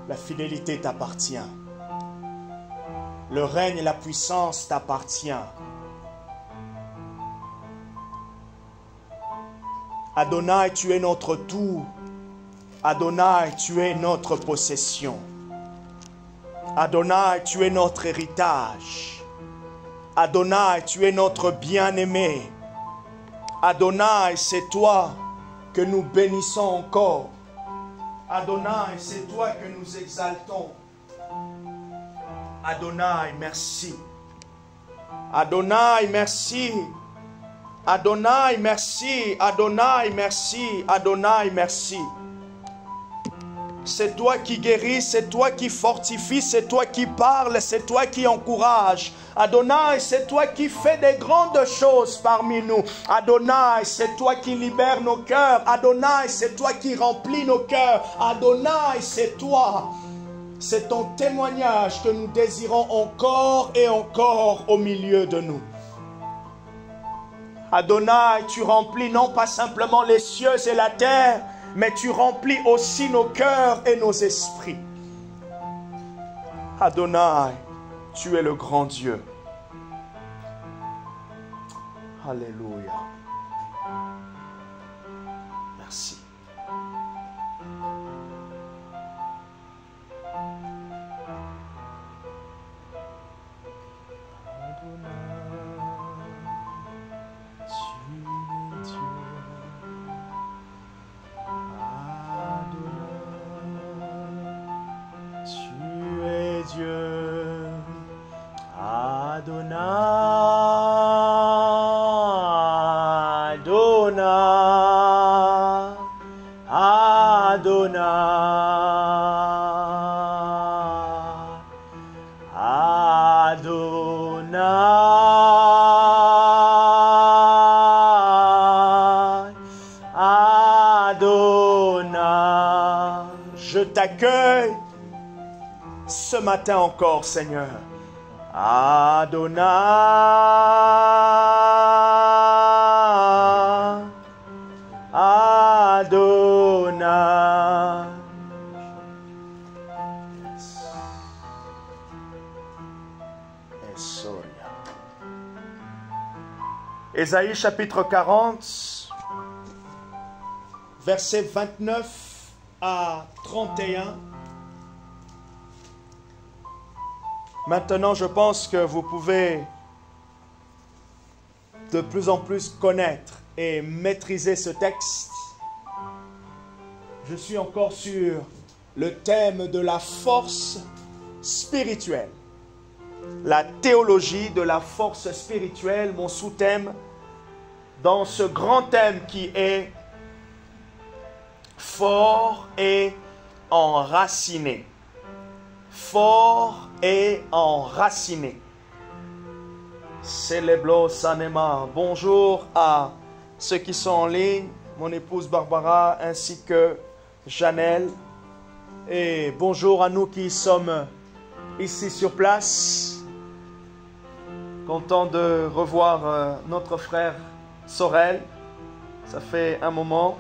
La fidélité t'appartient. Le règne et la puissance t'appartiennent. Adonai, tu es notre tout. Adonai, tu es notre possession. Adonai, tu es notre héritage. Adonai, tu es notre bien-aimé. Adonai, c'est toi que nous bénissons encore. Adonai, c'est toi que nous exaltons. Adonai, merci. Adonai, merci. Adonai, merci. Adonai, merci. Adonai, merci. C'est toi qui guéris, c'est toi qui fortifie, c'est toi qui parles, c'est toi qui encourage. Adonai, c'est toi qui fais des grandes choses parmi nous. Adonai, c'est toi qui libères nos cœurs. Adonai, c'est toi qui remplis nos cœurs. Adonai, c'est toi. C'est ton témoignage que nous désirons encore et encore au milieu de nous. Adonai, tu remplis non pas simplement les cieux et la terre, mais tu remplis aussi nos cœurs et nos esprits. Adonai, tu es le grand Dieu. Alléluia. Merci. Je t'accueille ce matin encore, Seigneur. Adonai, Adonai. Ésaïe chapitre 40, versets 29 à 31. Maintenant, je pense que vous pouvez de plus en plus connaître et maîtriser ce texte. Je suis encore sur le thème de la force spirituelle. La théologie de la force spirituelle, mon sous-thème, dans ce grand thème qui est fort et enraciné. Fort et enraciné. Céléblo Sanema. Bonjour à ceux qui sont en ligne, mon épouse Barbara ainsi que Janelle. Et bonjour à nous qui sommes ici sur place. Content de revoir notre frère Sorel. Ça fait un moment.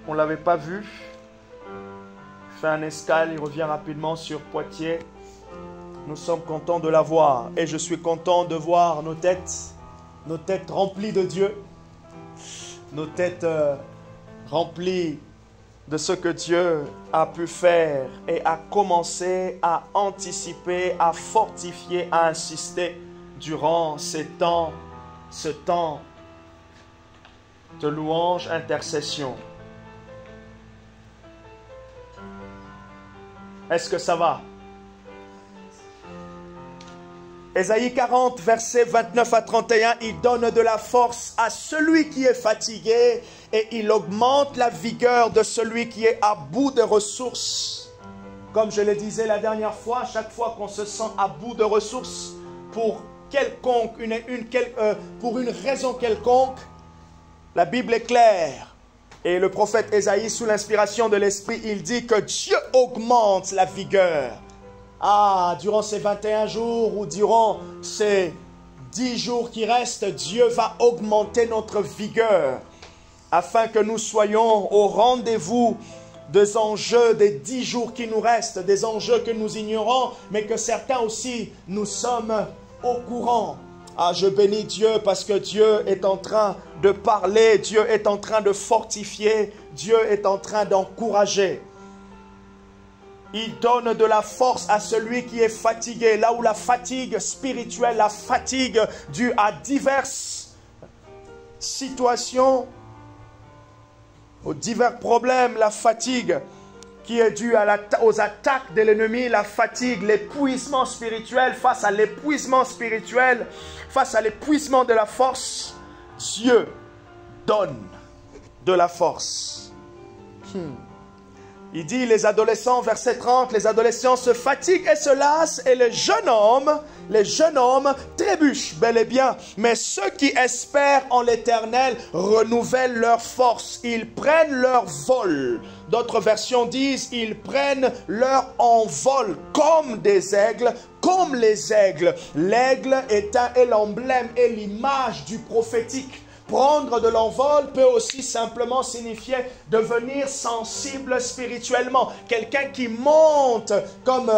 On ne l'avait pas vu. Il fait un escale, il revient rapidement sur Poitiers. Nous sommes contents de la voir. Et je suis content de voir nos têtes remplies de Dieu. Nos têtes remplies de ce que Dieu a pu faire et a commencé à anticiper, à fortifier, à insister durant ce temps de louange, intercession. Est-ce que ça va? Ésaïe 40, versets 29 à 31, il donne de la force à celui qui est fatigué et il augmente la vigueur de celui qui est à bout de ressources. Comme je le disais la dernière fois, chaque fois qu'on se sent à bout de ressources pour quelconque, pour une raison quelconque, la Bible est claire. Et le prophète Ésaïe, sous l'inspiration de l'Esprit, il dit que Dieu augmente la vigueur. Ah, durant ces 21 jours ou durant ces 10 jours qui restent, Dieu va augmenter notre vigueur afin que nous soyons au rendez-vous des enjeux des 10 jours qui nous restent, des enjeux que nous ignorons, mais que certains aussi, nous sommes au courant. Ah, je bénis Dieu parce que Dieu est en train de parler, Dieu est en train de fortifier, Dieu est en train d'encourager. Il donne de la force à celui qui est fatigué. Là où la fatigue spirituelle, la fatigue due à diverses situations, aux divers problèmes, la fatigue qui est due aux attaques de l'ennemi, la fatigue, l'épuisement spirituel, face à l'épuisement spirituel, face à l'épuisement de la force, Dieu donne de la force. Il dit, les adolescents, verset 30, les adolescents se fatiguent et se lassent, et les jeunes hommes trébuchent bel et bien. Mais ceux qui espèrent en l'Éternel renouvellent leur force. Ils prennent leur vol. D'autres versions disent, ils prennent leur envol comme des aigles, comme les aigles. L'aigle est l'emblème et l'image du prophétique. Prendre de l'envol peut aussi simplement signifier devenir sensible spirituellement. Quelqu'un qui monte, comme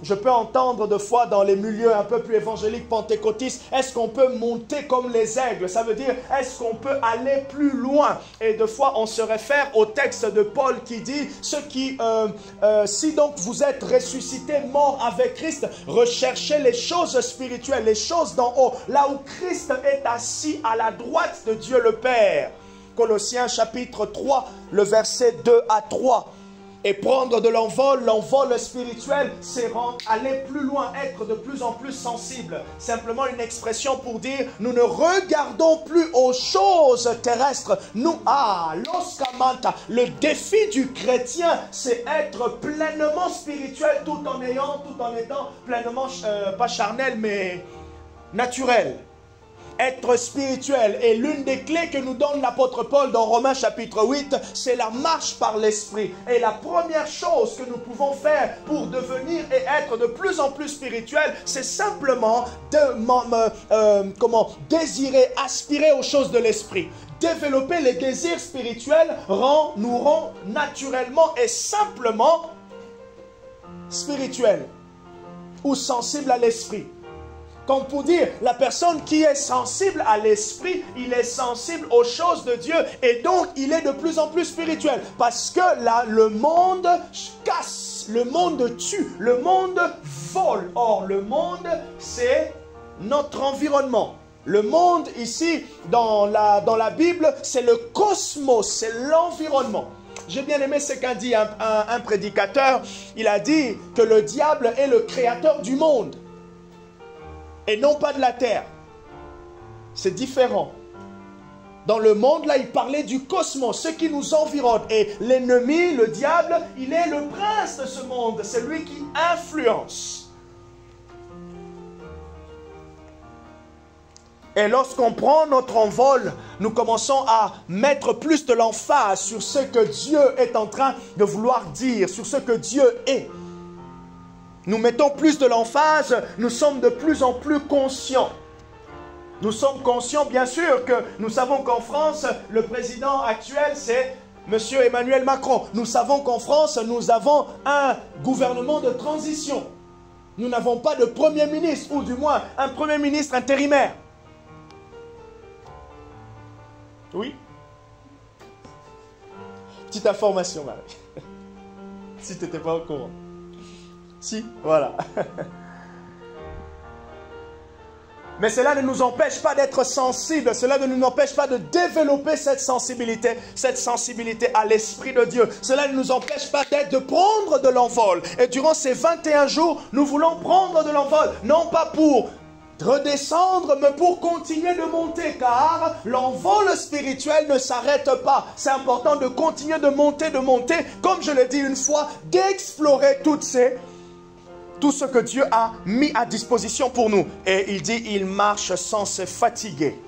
je peux entendre de fois dans les milieux un peu plus évangéliques pentecôtistes, est-ce qu'on peut monter comme les aigles? Ça veut dire, est-ce qu'on peut aller plus loin? Et de fois, on se réfère au texte de Paul qui dit, si donc vous êtes ressuscités, morts avec Christ, recherchez les choses spirituelles, les choses d'en haut, là où Christ est assis à la droite de Dieu le Père. Colossiens chapitre 3, le verset 2 à 3. Et prendre de l'envol spirituel, c'est aller plus loin, être de plus en plus sensible. Simplement une expression pour dire, nous ne regardons plus aux choses terrestres. Le défi du chrétien, c'est être pleinement spirituel tout en étant pleinement, pas charnel, mais naturel. Être spirituel. Et l'une des clés que nous donne l'apôtre Paul dans Romains chapitre 8, c'est la marche par l'esprit. Et la première chose que nous pouvons faire pour devenir et être de plus en plus spirituel, c'est simplement désirer, aspirer aux choses de l'esprit. Développer les désirs spirituels nous rend naturellement et simplement spirituels ou sensibles à l'esprit. Comme pour dire, la personne qui est sensible à l'esprit, il est sensible aux choses de Dieu et donc il est de plus en plus spirituel. Parce que là, le monde casse, le monde tue, le monde vole. Or, le monde, c'est notre environnement. Le monde ici, dans la Bible, c'est le cosmos, c'est l'environnement. J'ai bien aimé ce qu'a dit un prédicateur. Il a dit que le diable est le créateur du monde. Et non pas de la terre. C'est différent. Dans le monde, là, il parlait du cosmos, ce qui nous environne. Et l'ennemi, le diable, il est le prince de ce monde. C'est lui qui influence. Et lorsqu'on prend notre envol, nous commençons à mettre plus de l'emphase sur ce que Dieu est en train de vouloir dire, sur ce que Dieu est. Nous mettons plus de l'emphase, nous sommes de plus en plus conscients. Nous sommes conscients, bien sûr, que nous savons qu'en France, le président actuel, c'est M. Emmanuel Macron. Nous savons qu'en France, nous avons un gouvernement de transition. Nous n'avons pas de premier ministre, ou du moins un premier ministre intérimaire. Oui? Petite information, Marie. Si tu n'étais pas au courant. Si, voilà. Mais cela ne nous empêche pas d'être sensibles, cela ne nous empêche pas de développer cette sensibilité à l'Esprit de Dieu. Cela ne nous empêche pas de prendre de l'envol. Et durant ces 21 jours, nous voulons prendre de l'envol, non pas pour redescendre, mais pour continuer de monter, car l'envol spirituel ne s'arrête pas. C'est important de continuer de monter, comme je l'ai dit une fois, d'explorer tout ce que Dieu a mis à disposition pour nous. Et il dit, il marche sans se fatiguer.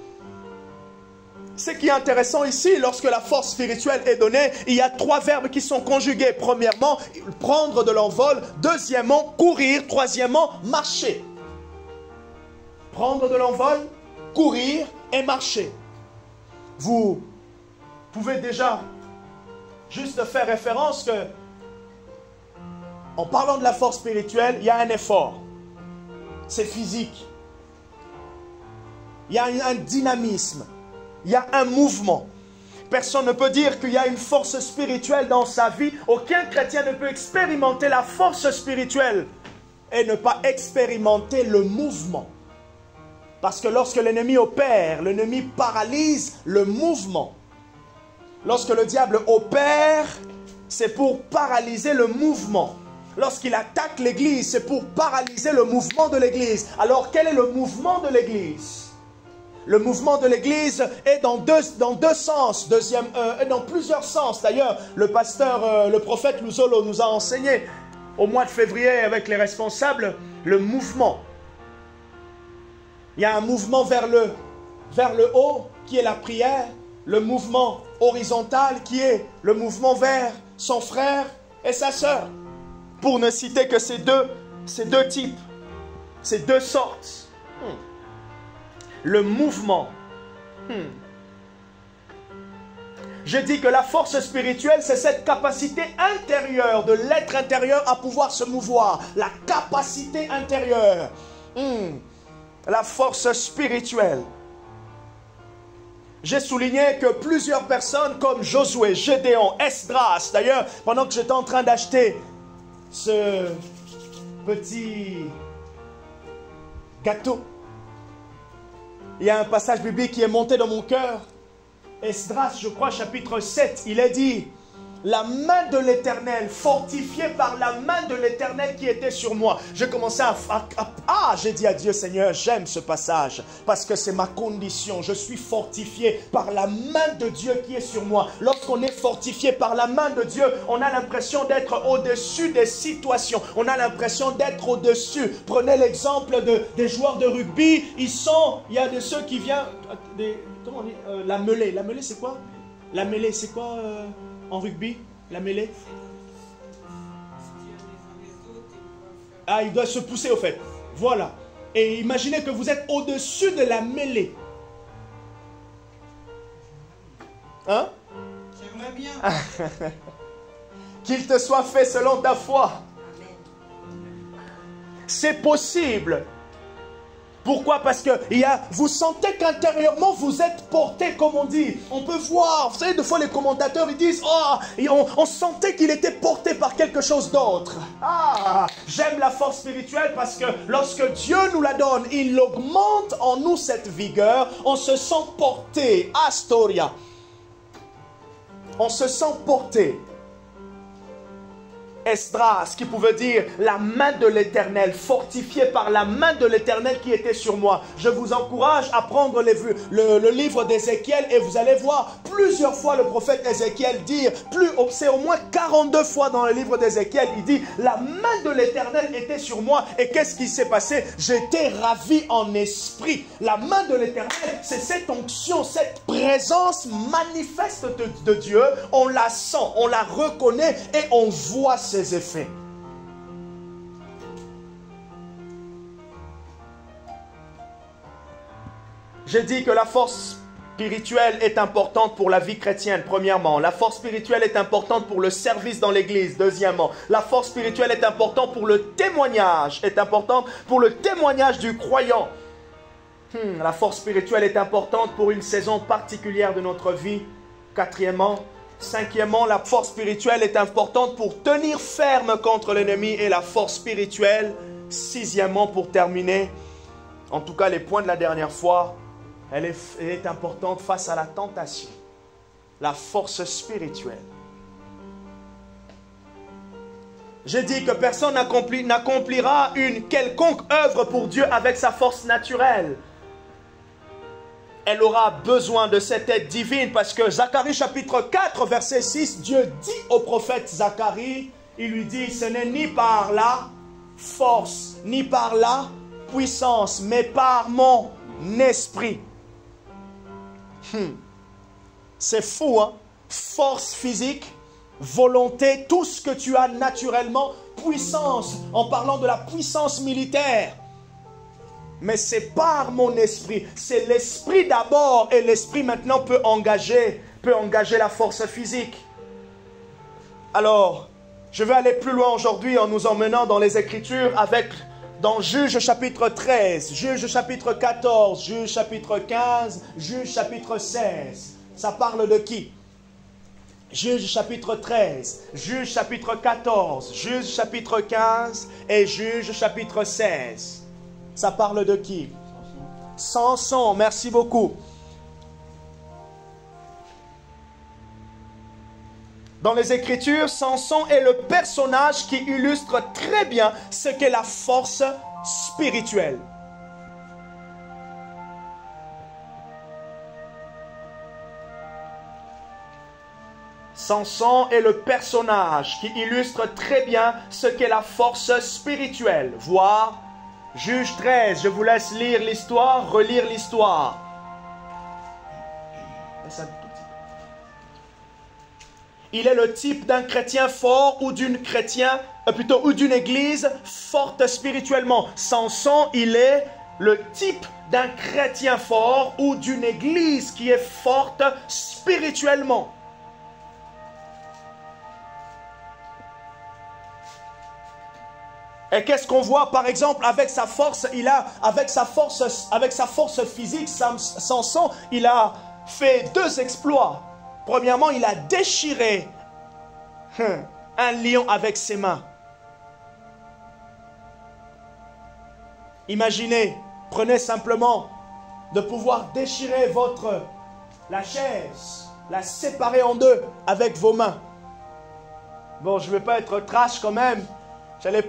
Ce qui est intéressant ici, lorsque la force spirituelle est donnée, il y a 3 verbes qui sont conjugués. Premièrement, prendre de l'envol. Deuxièmement, courir. Troisièmement, marcher. Prendre de l'envol, courir et marcher. Vous pouvez déjà juste faire référence que, en parlant de la force spirituelle, il y a un effort. C'est physique. Il y a un dynamisme. Il y a un mouvement. Personne ne peut dire qu'il y a une force spirituelle dans sa vie. Aucun chrétien ne peut expérimenter la force spirituelle et ne pas expérimenter le mouvement. Parce que lorsque l'ennemi opère, l'ennemi paralyse le mouvement. Lorsque le diable opère, c'est pour paralyser le mouvement. Lorsqu'il attaque l'Église, c'est pour paralyser le mouvement de l'Église. Alors, quel est le mouvement de l'Église? Le mouvement de l'Église est dans deux sens, dans plusieurs sens. D'ailleurs, le prophète Luzolo nous a enseigné au mois de février avec les responsables le mouvement. Il y a un mouvement vers le haut qui est la prière, le mouvement horizontal qui est le mouvement vers son frère et sa sœur. Pour ne citer que ces deux types, ces deux sortes. Le mouvement. Je dis que la force spirituelle, c'est cette capacité intérieure de l'être intérieur à pouvoir se mouvoir. La capacité intérieure. La force spirituelle. J'ai souligné que plusieurs personnes comme Josué, Gédéon, Esdras, d'ailleurs, pendant que j'étais en train d'acheter ce petit gâteau, il y a un passage biblique qui est monté dans mon cœur. Esdras, je crois, chapitre 7, il est dit, la main de l'Éternel, fortifiée par la main de l'Éternel qui était sur moi. J'ai commencé j'ai dit à Dieu, Seigneur, j'aime ce passage, parce que c'est ma condition. Je suis fortifié par la main de Dieu qui est sur moi. Lorsqu'on est fortifié par la main de Dieu, on a l'impression d'être au-dessus des situations. On a l'impression d'être au-dessus. Prenez l'exemple des joueurs de rugby. Il y a de ceux qui viennent, comment on dit, la mêlée. La mêlée, c'est quoi? La mêlée, c'est quoi en rugby, la mêlée? Ah, il doit se pousser au fait. Voilà. Et imaginez que vous êtes au-dessus de la mêlée. Hein? J'aimerais bien. Qu'il te soit fait selon ta foi. C'est possible. Pourquoi? Parce que vous sentez qu'intérieurement vous êtes porté, comme on dit. On peut voir, vous savez, des fois les commentateurs ils disent, on sentait qu'il était porté par quelque chose d'autre. J'aime la force spirituelle parce que lorsque Dieu nous la donne, il augmente en nous cette vigueur. On se sent porté. Astoria. On se sent porté. Esdras, qui pouvait dire la main de l'Éternel, fortifiée par la main de l'Éternel qui était sur moi. Je vous encourage à prendre le livre d'Ézéchiel et vous allez voir plusieurs fois le prophète Ézéchiel dire, c'est au moins 42 fois dans le livre d'Ézéchiel, il dit la main de l'Éternel était sur moi. Et qu'est-ce qui s'est passé? J'étais ravi en esprit. La main de l'Éternel, c'est cette onction, cette présence manifeste de Dieu. On la sent, on la reconnaît et on voit ses effets. J'ai dit que la force spirituelle est importante pour la vie chrétienne, premièrement. La force spirituelle est importante pour le service dans l'église, deuxièmement. La force spirituelle est importante pour le témoignage, du croyant. La force spirituelle est importante pour une saison particulière de notre vie, quatrièmement. Cinquièmement, la force spirituelle est importante pour tenir ferme contre l'ennemi et la force spirituelle. Sixièmement, pour terminer, en tout cas les points de la dernière fois, elle est importante face à la tentation. La force spirituelle. J'ai dit que personne n'accomplira une quelconque œuvre pour Dieu avec sa force naturelle. Elle aura besoin de cette aide divine parce que Zacharie chapitre 4 verset 6, Dieu dit au prophète Zacharie, il lui dit, ce n'est ni par la force, ni par la puissance, mais par mon esprit. C'est fou, hein? Force physique, volonté, tout ce que tu as naturellement, puissance, en parlant de la puissance militaire. Mais c'est par mon esprit. C'est l'esprit d'abord et l'esprit maintenant peut engager la force physique. Alors, je vais aller plus loin aujourd'hui en nous emmenant dans les Écritures dans Juge chapitre 13, Juge chapitre 14, Juge chapitre 15, Juge chapitre 16. Ça parle de qui? Juge chapitre 13, Juge chapitre 14, Juge chapitre 15 et Juge chapitre 16. Ça parle de qui? Samson, merci beaucoup. Dans les Écritures, Samson est le personnage qui illustre très bien ce qu'est la force spirituelle. Samson est le personnage qui illustre très bien ce qu'est la force spirituelle. Voir Juge 13, je vous laisse lire l'histoire, relire l'histoire. Il est le type d'un chrétien fort ou d'une église forte spirituellement. Samson, il est le type d'un chrétien fort ou d'une église qui est forte spirituellement. Et qu'est-ce qu'on voit par exemple avec sa force? Avec sa force physique, Samson, il a fait 2 exploits. Premièrement, il a déchiré un lion avec ses mains. Imaginez, prenez simplement de pouvoir déchirer la chaise, la séparer en 2 avec vos mains. Bon, je ne vais pas être trash quand même. J'allais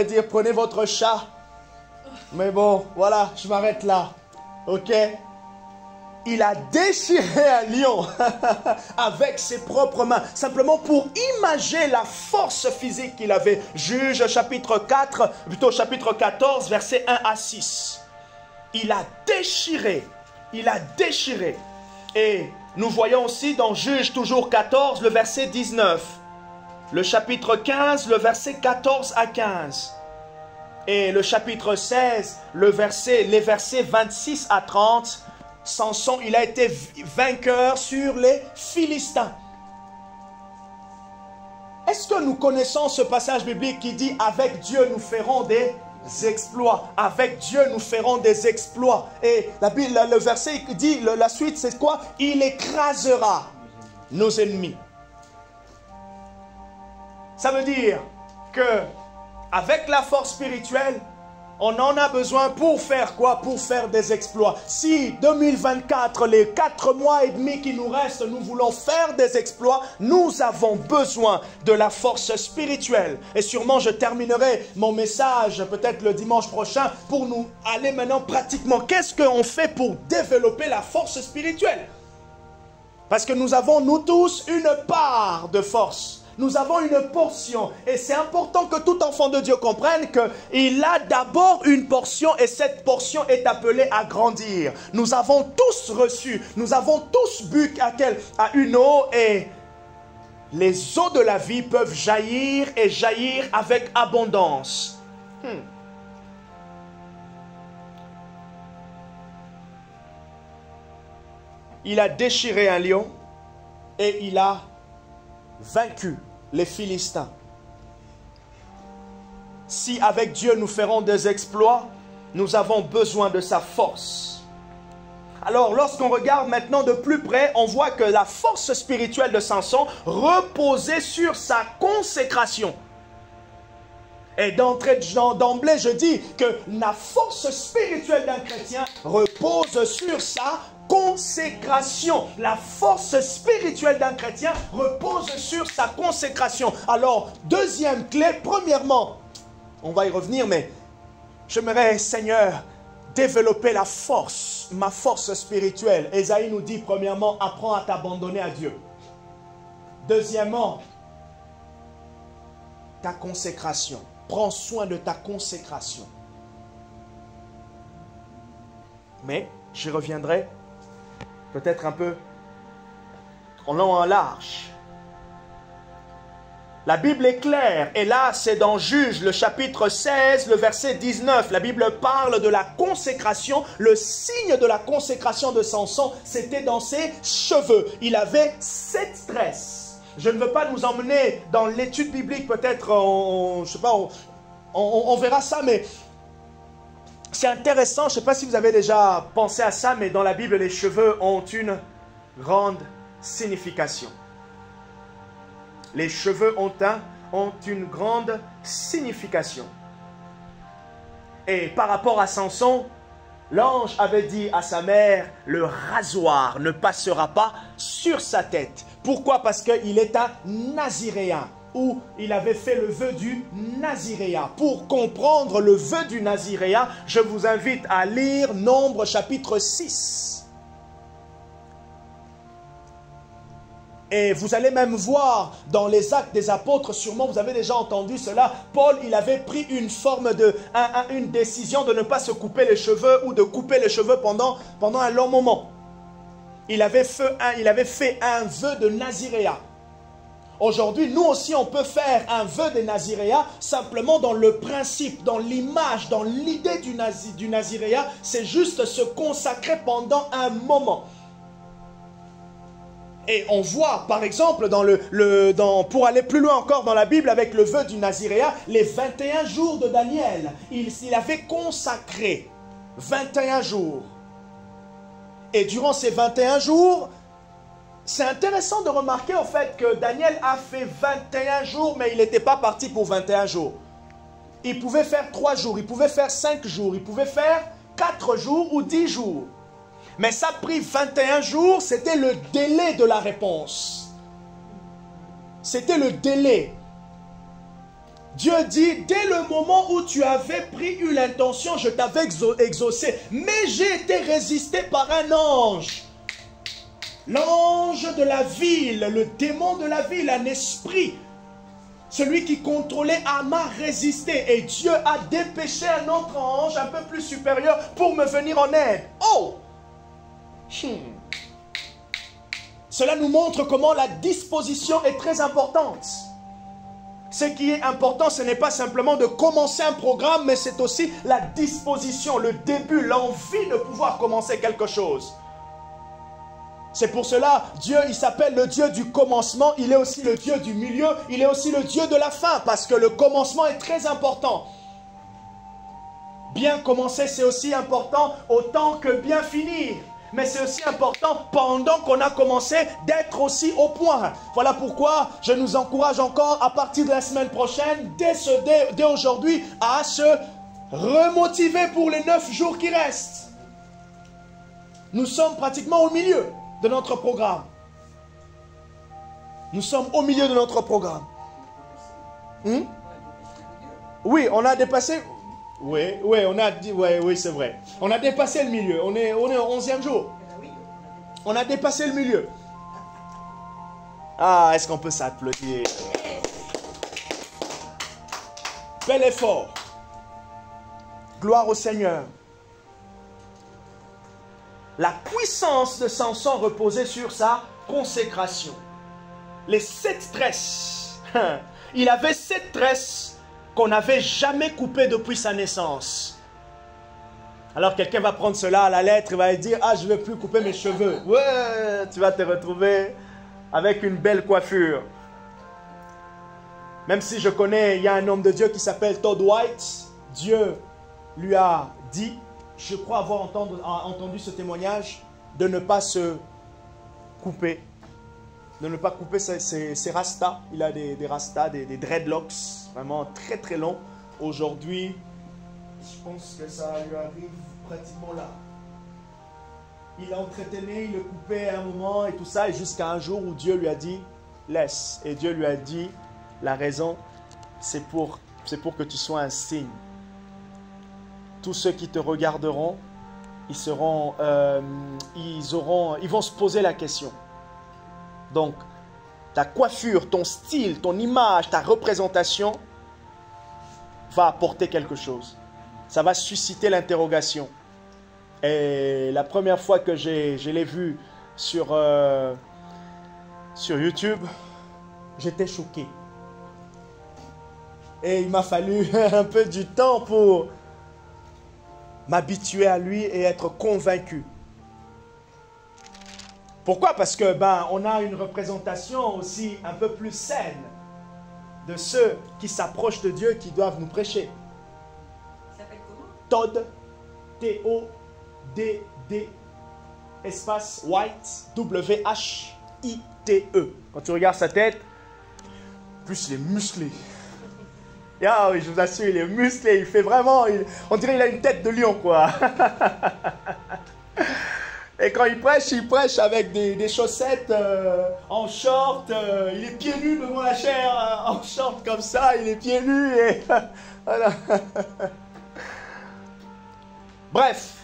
dire, prenez votre chat. Mais bon, voilà, je m'arrête là. Ok? Il a déchiré un lion avec ses propres mains, simplement pour imager la force physique qu'il avait. Juge chapitre 14, versets 1 à 6. Il a déchiré. Et nous voyons aussi dans Juge toujours 14, le verset 19. Le chapitre 15, le verset 14 à 15. Et le chapitre 16, les versets 26 à 30. Samson, il a été vainqueur sur les Philistins. Est-ce que nous connaissons ce passage biblique qui dit « Avec Dieu, nous ferons des exploits. Avec Dieu, nous ferons des exploits. » Et le verset dit, la suite, c'est quoi? « Il écrasera nos ennemis. » Ça veut dire que avec la force spirituelle, on en a besoin pour faire quoi? Pour faire des exploits. Si 2024, les 4 mois et demi qui nous restent, nous voulons faire des exploits, nous avons besoin de la force spirituelle. Et sûrement, je terminerai mon message peut-être le dimanche prochain pour nous aller maintenant pratiquement. Qu'est-ce qu'on fait pour développer la force spirituelle? Parce que nous avons, nous tous, une part de force. Nous avons une portion et c'est important que tout enfant de Dieu comprenne qu'il a d'abord une portion et cette portion est appelée à grandir. Nous avons tous reçu, nous avons tous bu à une eau et les eaux de la vie peuvent jaillir et jaillir avec abondance. Il a déchiré un lion et il a vaincu les Philistins. Si avec Dieu nous ferons des exploits, nous avons besoin de sa force. Alors, lorsqu'on regarde maintenant de plus près, on voit que la force spirituelle de Samson reposait sur sa consécration. Et d'emblée, je dis que la force spirituelle d'un chrétien repose sur sa consécration. La force spirituelle d'un chrétien repose sur sa consécration. Alors, deuxième clé, premièrement, on va y revenir, mais j'aimerais, Seigneur, développer la force, ma force spirituelle. Ésaïe nous dit, premièrement, apprends à t'abandonner à Dieu. Deuxièmement, ta consécration. Prends soin de ta consécration. Mais, j'y reviendrai peut-être un peu en long en large. La Bible est claire, et là c'est dans Juge, le chapitre 16, le verset 19. La Bible parle de la consécration. Le signe de la consécration de Samson, c'était dans ses cheveux. Il avait 7 tresses. Je ne veux pas nous emmener dans l'étude biblique, peut-être, je sais pas, on verra ça, mais c'est intéressant. Je ne sais pas si vous avez déjà pensé à ça, mais dans la Bible, les cheveux ont une grande signification. Les cheveux ont une grande signification. Et par rapport à Samson, l'ange avait dit à sa mère, le rasoir ne passera pas sur sa tête. Pourquoi? Parce qu'il est un naziréen, ou il avait fait le vœu du naziréat. Pour comprendre le vœu du naziréat, je vous invite à lire Nombre chapitre 6. Et vous allez même voir dans les Actes des Apôtres, sûrement vous avez déjà entendu cela, Paul, il avait pris une forme une décision de ne pas se couper les cheveux ou de couper les cheveux pendant un long moment. Il avait fait un vœu de naziréat. Aujourd'hui, nous aussi, on peut faire un vœu de naziréat simplement dans le principe, dans l'image, dans l'idée du naziréat, c'est juste se consacrer pendant un moment. Et on voit, par exemple, pour aller plus loin encore dans la Bible, avec le vœu du naziréat, les 21 jours de Daniel. Il avait consacré 21 jours. Et durant ces 21 jours, c'est intéressant de remarquer au fait que Daniel a fait 21 jours, mais il n'était pas parti pour 21 jours. Il pouvait faire 3 jours, il pouvait faire 5 jours, il pouvait faire 4 jours ou 10 jours. Mais ça a pris 21 jours, c'était le délai de la réponse. C'était le délai. Dieu dit, dès le moment où tu avais eu l'intention, je t'avais exaucé. Mais j'ai été résisté par un ange. L'ange de la ville, le démon de la ville, un esprit. Celui qui contrôlait m'a résisté. Et Dieu a dépêché un autre ange un peu plus supérieur pour me venir en aide. Oh! Cela nous montre comment la disposition est très importante. Ce qui est important, ce n'est pas simplement de commencer un programme, mais c'est aussi la disposition, le début, l'envie de pouvoir commencer quelque chose. C'est pour cela, Dieu, il s'appelle le Dieu du commencement, il est aussi le Dieu du milieu, il est aussi le Dieu de la fin, parce que le commencement est très important. Bien commencer, c'est aussi important autant que bien finir. Mais c'est aussi important, pendant qu'on a commencé, d'être aussi au point. Voilà pourquoi je nous encourage encore, à partir de la semaine prochaine, dès aujourd'hui, à se remotiver pour les 9 jours qui restent. Nous sommes pratiquement au milieu de notre programme. Nous sommes au milieu de notre programme. Oui, on a dépassé... Oui, on a dit, oui, c'est vrai. On a dépassé le milieu. On est au 11e jour. On a dépassé le milieu. Ah, est-ce qu'on peut s'applaudir? Bel effort. Gloire au Seigneur. La puissance de Samson reposait sur sa consécration. Les 7 tresses. Il avait 7 tresses qu'on n'avait jamais coupé depuis sa naissance. Alors quelqu'un va prendre cela à la lettre et va dire, ah, je ne vais plus couper mes cheveux. Ouais, tu vas te retrouver avec une belle coiffure. Même si je connais, il y a un homme de Dieu qui s'appelle Todd White. Dieu lui a dit, je crois avoir entendu ce témoignage, de ne pas se couper. De ne pas couper ses rastas. Il a des rastas, des dreadlocks, vraiment très très longs. Aujourd'hui, je pense que ça lui arrive pratiquement là. Il entretenait, il le coupait à un moment et tout ça, et jusqu'à un jour où Dieu lui a dit, laisse. Et Dieu lui a dit, la raison, c'est pour que tu sois un signe. Tous ceux qui te regarderont, ils vont se poser la question. Donc, ta coiffure, ton style, ton image, ta représentation va apporter quelque chose. Ça va susciter l'interrogation. Et la première fois que je l'ai vu sur YouTube, j'étais choqué. Et il m'a fallu un peu du temps pour m'habituer à lui et être convaincu. Pourquoi? Parce que on a une représentation aussi un peu plus saine de ceux qui s'approchent de Dieu, qui doivent nous prêcher. Il s'appelle comment? Todd, T-O-D-D, espace White, W-H-I-T-E. Quand tu regardes sa tête, plus il est musclé. Ah oui, je vous assure, il est musclé, il fait vraiment, on dirait qu'il a une tête de lion, quoi. Et quand il prêche avec des chaussettes en short, il est pieds nus devant la chair, en short comme ça, il est pieds nus et voilà. Bref,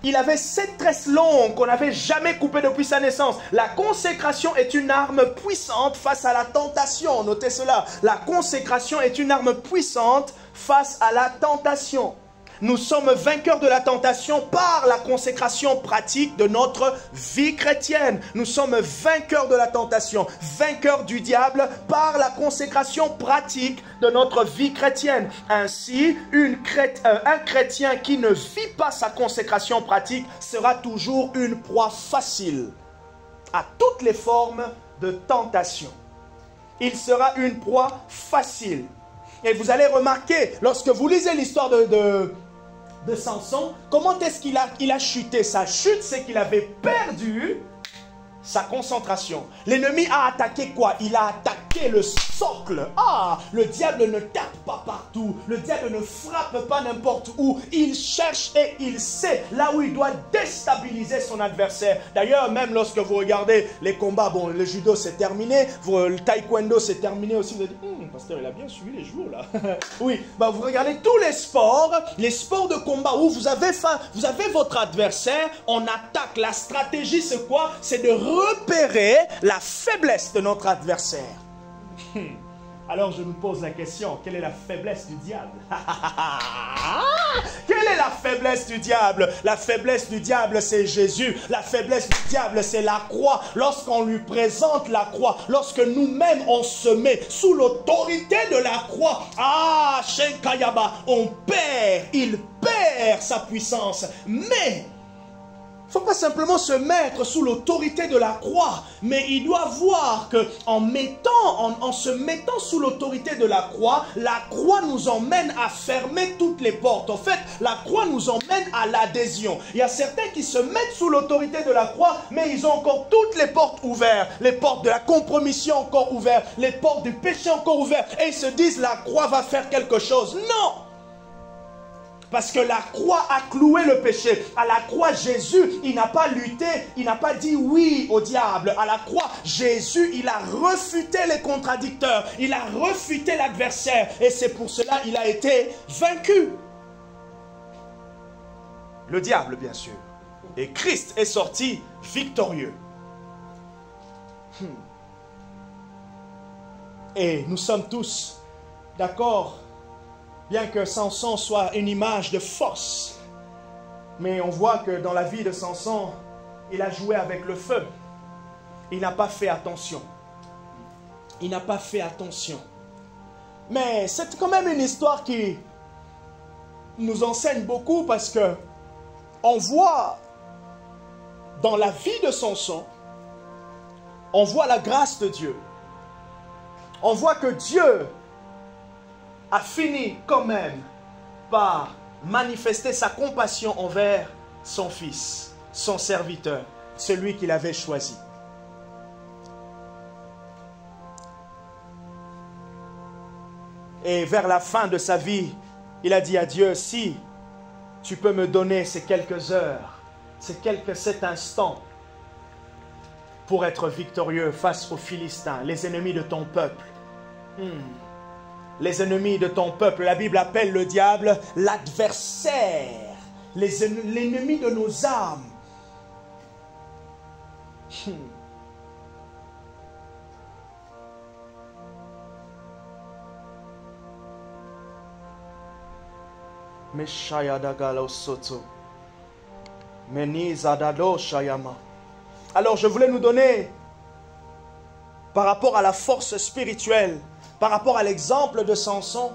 il avait 7 tresses longues qu'on n'avait jamais coupées depuis sa naissance. La consécration est une arme puissante face à la tentation. Notez cela. La consécration est une arme puissante face à la tentation. Nous sommes vainqueurs de la tentation par la consécration pratique de notre vie chrétienne. Nous sommes vainqueurs de la tentation, vainqueurs du diable par la consécration pratique de notre vie chrétienne. Ainsi, un chrétien qui ne vit pas sa consécration pratique sera toujours une proie facile à toutes les formes de tentation. Il sera une proie facile. Et vous allez remarquer, lorsque vous lisez l'histoire de Samson, comment est-ce qu'il a chuté? Sa chute, c'est qu'il avait perdu sa concentration. L'ennemi a attaqué quoi? Il a attaqué le socle. Ah, le diable ne tape pas partout. Le diable ne frappe pas n'importe où. Il cherche et il sait là où il doit déstabiliser son adversaire. D'ailleurs, même lorsque vous regardez les combats, bon, le judo c'est terminé, le taekwondo c'est terminé aussi. Vous dites, pasteur, il a bien suivi les jours là. Oui, vous regardez tous les sports de combat où vous avez votre adversaire, on attaque. La stratégie c'est quoi? C'est de repérer la faiblesse de notre adversaire. Alors je nous pose la question, quelle est la faiblesse du diable? Quelle est la faiblesse du diable? La faiblesse du diable, c'est Jésus. La faiblesse du diable, c'est la croix. Lorsqu'on lui présente la croix, lorsque nous-mêmes on se met sous l'autorité de la croix, Shenkayaba, il perd sa puissance. Mais il ne faut pas simplement se mettre sous l'autorité de la croix, mais il doit voir qu'en se mettant sous l'autorité de la croix nous emmène à fermer toutes les portes. En fait, la croix nous emmène à l'adhésion. Il y a certains qui se mettent sous l'autorité de la croix, mais ils ont encore toutes les portes ouvertes. Les portes de la compromission encore ouvertes, les portes du péché encore ouvertes. Et ils se disent, la croix va faire quelque chose. Non! Parce que la croix a cloué le péché. À la croix, Jésus, il n'a pas lutté, il n'a pas dit oui au diable. À la croix, Jésus, il a refuté les contradicteurs, il a refuté l'adversaire. Et c'est pour cela qu'il a été vaincu. Le diable, bien sûr. Et Christ est sorti victorieux. Et nous sommes tous d'accord. Bien que Samson soit une image de force, mais on voit que dans la vie de Samson, il a joué avec le feu. Il n'a pas fait attention. Il n'a pas fait attention. Mais c'est quand même une histoire qui nous enseigne beaucoup parce que on voit dans la vie de Samson, on voit la grâce de Dieu. On voit que Dieu a fini quand même par manifester sa compassion envers son fils, son serviteur, celui qu'il avait choisi. Et vers la fin de sa vie, il a dit à Dieu, si tu peux me donner ces quelques heures, cet instant pour être victorieux face aux Philistins, les ennemis de ton peuple. Les ennemis de ton peuple, la Bible appelle le diable l'adversaire, l'ennemi de nos âmes. Alors je voulais nous donner, par rapport à la force spirituelle, par rapport à l'exemple de Samson,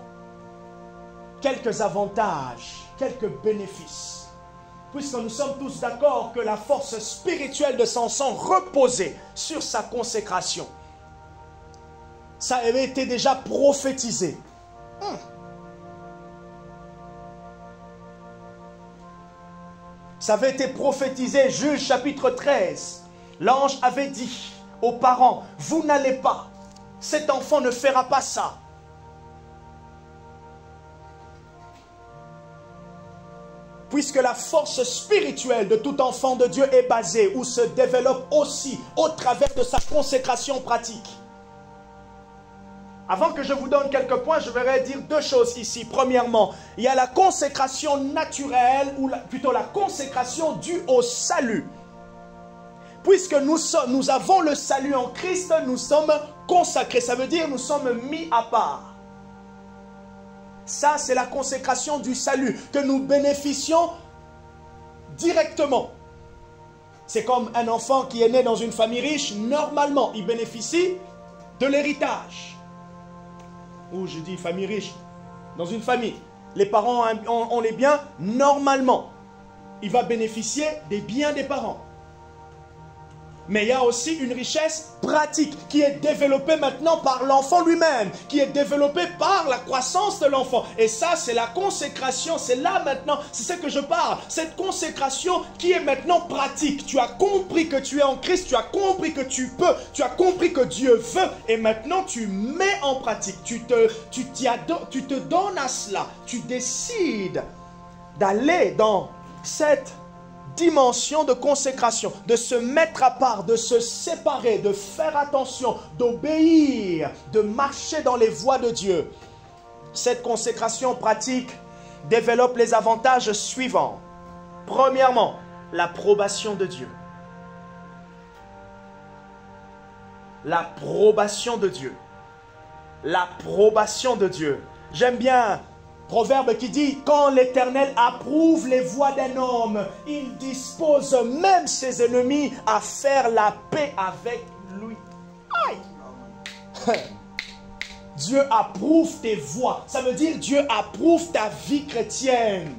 quelques avantages, quelques bénéfices puisque nous sommes tous d'accord que la force spirituelle de Samson reposait sur sa consécration. Ça avait été déjà prophétisé. Ça avait été prophétisé, Juge chapitre 13. L'ange avait dit aux parents, vous n'allez pas, cet enfant ne fera pas ça. Puisque la force spirituelle de tout enfant de Dieu est basée ou se développe aussi au travers de sa consécration pratique. Avant que je vous donne quelques points, je voudrais dire deux choses ici. Premièrement, il y a la consécration naturelle, ou plutôt la consécration due au salut. Puisque nous avons le salut en Christ, nous sommes consacrés. Ça veut dire nous sommes mis à part. Ça, c'est la consécration du salut, que nous bénéficions directement. C'est comme un enfant qui est né dans une famille riche, normalement, il bénéficie de l'héritage. Ou je dis famille riche, dans une famille, les parents ont les biens, normalement, il va bénéficier des biens des parents. Mais il y a aussi une richesse pratique qui est développée maintenant par l'enfant lui-même, qui est développée par la croissance de l'enfant. Et ça, c'est la consécration, c'est là maintenant, c'est ce que je parle. Cette consécration qui est maintenant pratique. Tu as compris que tu es en Christ, tu as compris que tu peux, tu as compris que Dieu veut. Et maintenant, tu mets en pratique, tu te donnes à cela. Tu décides d'aller dans cette dimension de consécration, de se mettre à part, de se séparer, de faire attention, d'obéir, de marcher dans les voies de Dieu. Cette consécration pratique développe les avantages suivants. Premièrement, l'approbation de Dieu. L'approbation de Dieu. L'approbation de Dieu. J'aime bien Proverbe qui dit, quand l'Éternel approuve les voies d'un homme, il dispose même ses ennemis à faire la paix avec lui. Aïe! Dieu approuve tes voies. Ça veut dire Dieu approuve ta vie chrétienne.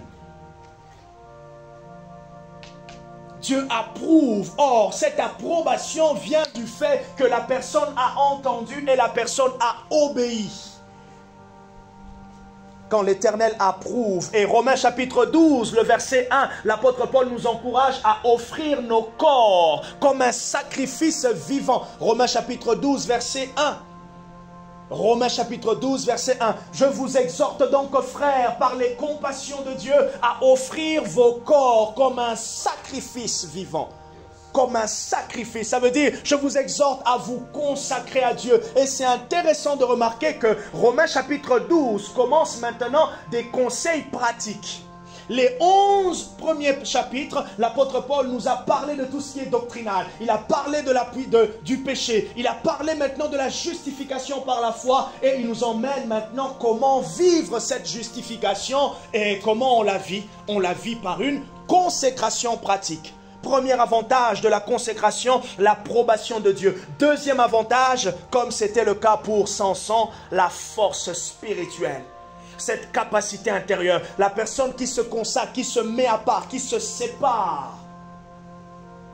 Dieu approuve. Or, cette approbation vient du fait que la personne a entendu et la personne a obéi. Quand l'Éternel approuve. Et Romains chapitre 12, le verset 1, l'apôtre Paul nous encourage à offrir nos corps comme un sacrifice vivant. Romains chapitre 12, verset 1. Romains chapitre 12, verset 1. Je vous exhorte donc, frères, par les compassions de Dieu, à offrir vos corps comme un sacrifice vivant. Comme un sacrifice. Ça veut dire, je vous exhorte à vous consacrer à Dieu. Et c'est intéressant de remarquer que Romains chapitre 12 commence maintenant des conseils pratiques. Les 11 premiers chapitres, l'apôtre Paul nous a parlé de tout ce qui est doctrinal. Il a parlé du péché. Il a parlé maintenant de la justification par la foi. Et il nous emmène maintenant comment vivre cette justification. Et comment on la vit? On la vit par une consécration pratique. Premier avantage de la consécration, l'approbation de Dieu. Deuxième avantage, comme c'était le cas pour Samson, la force spirituelle. Cette capacité intérieure. La personne qui se consacre, qui se met à part, qui se sépare.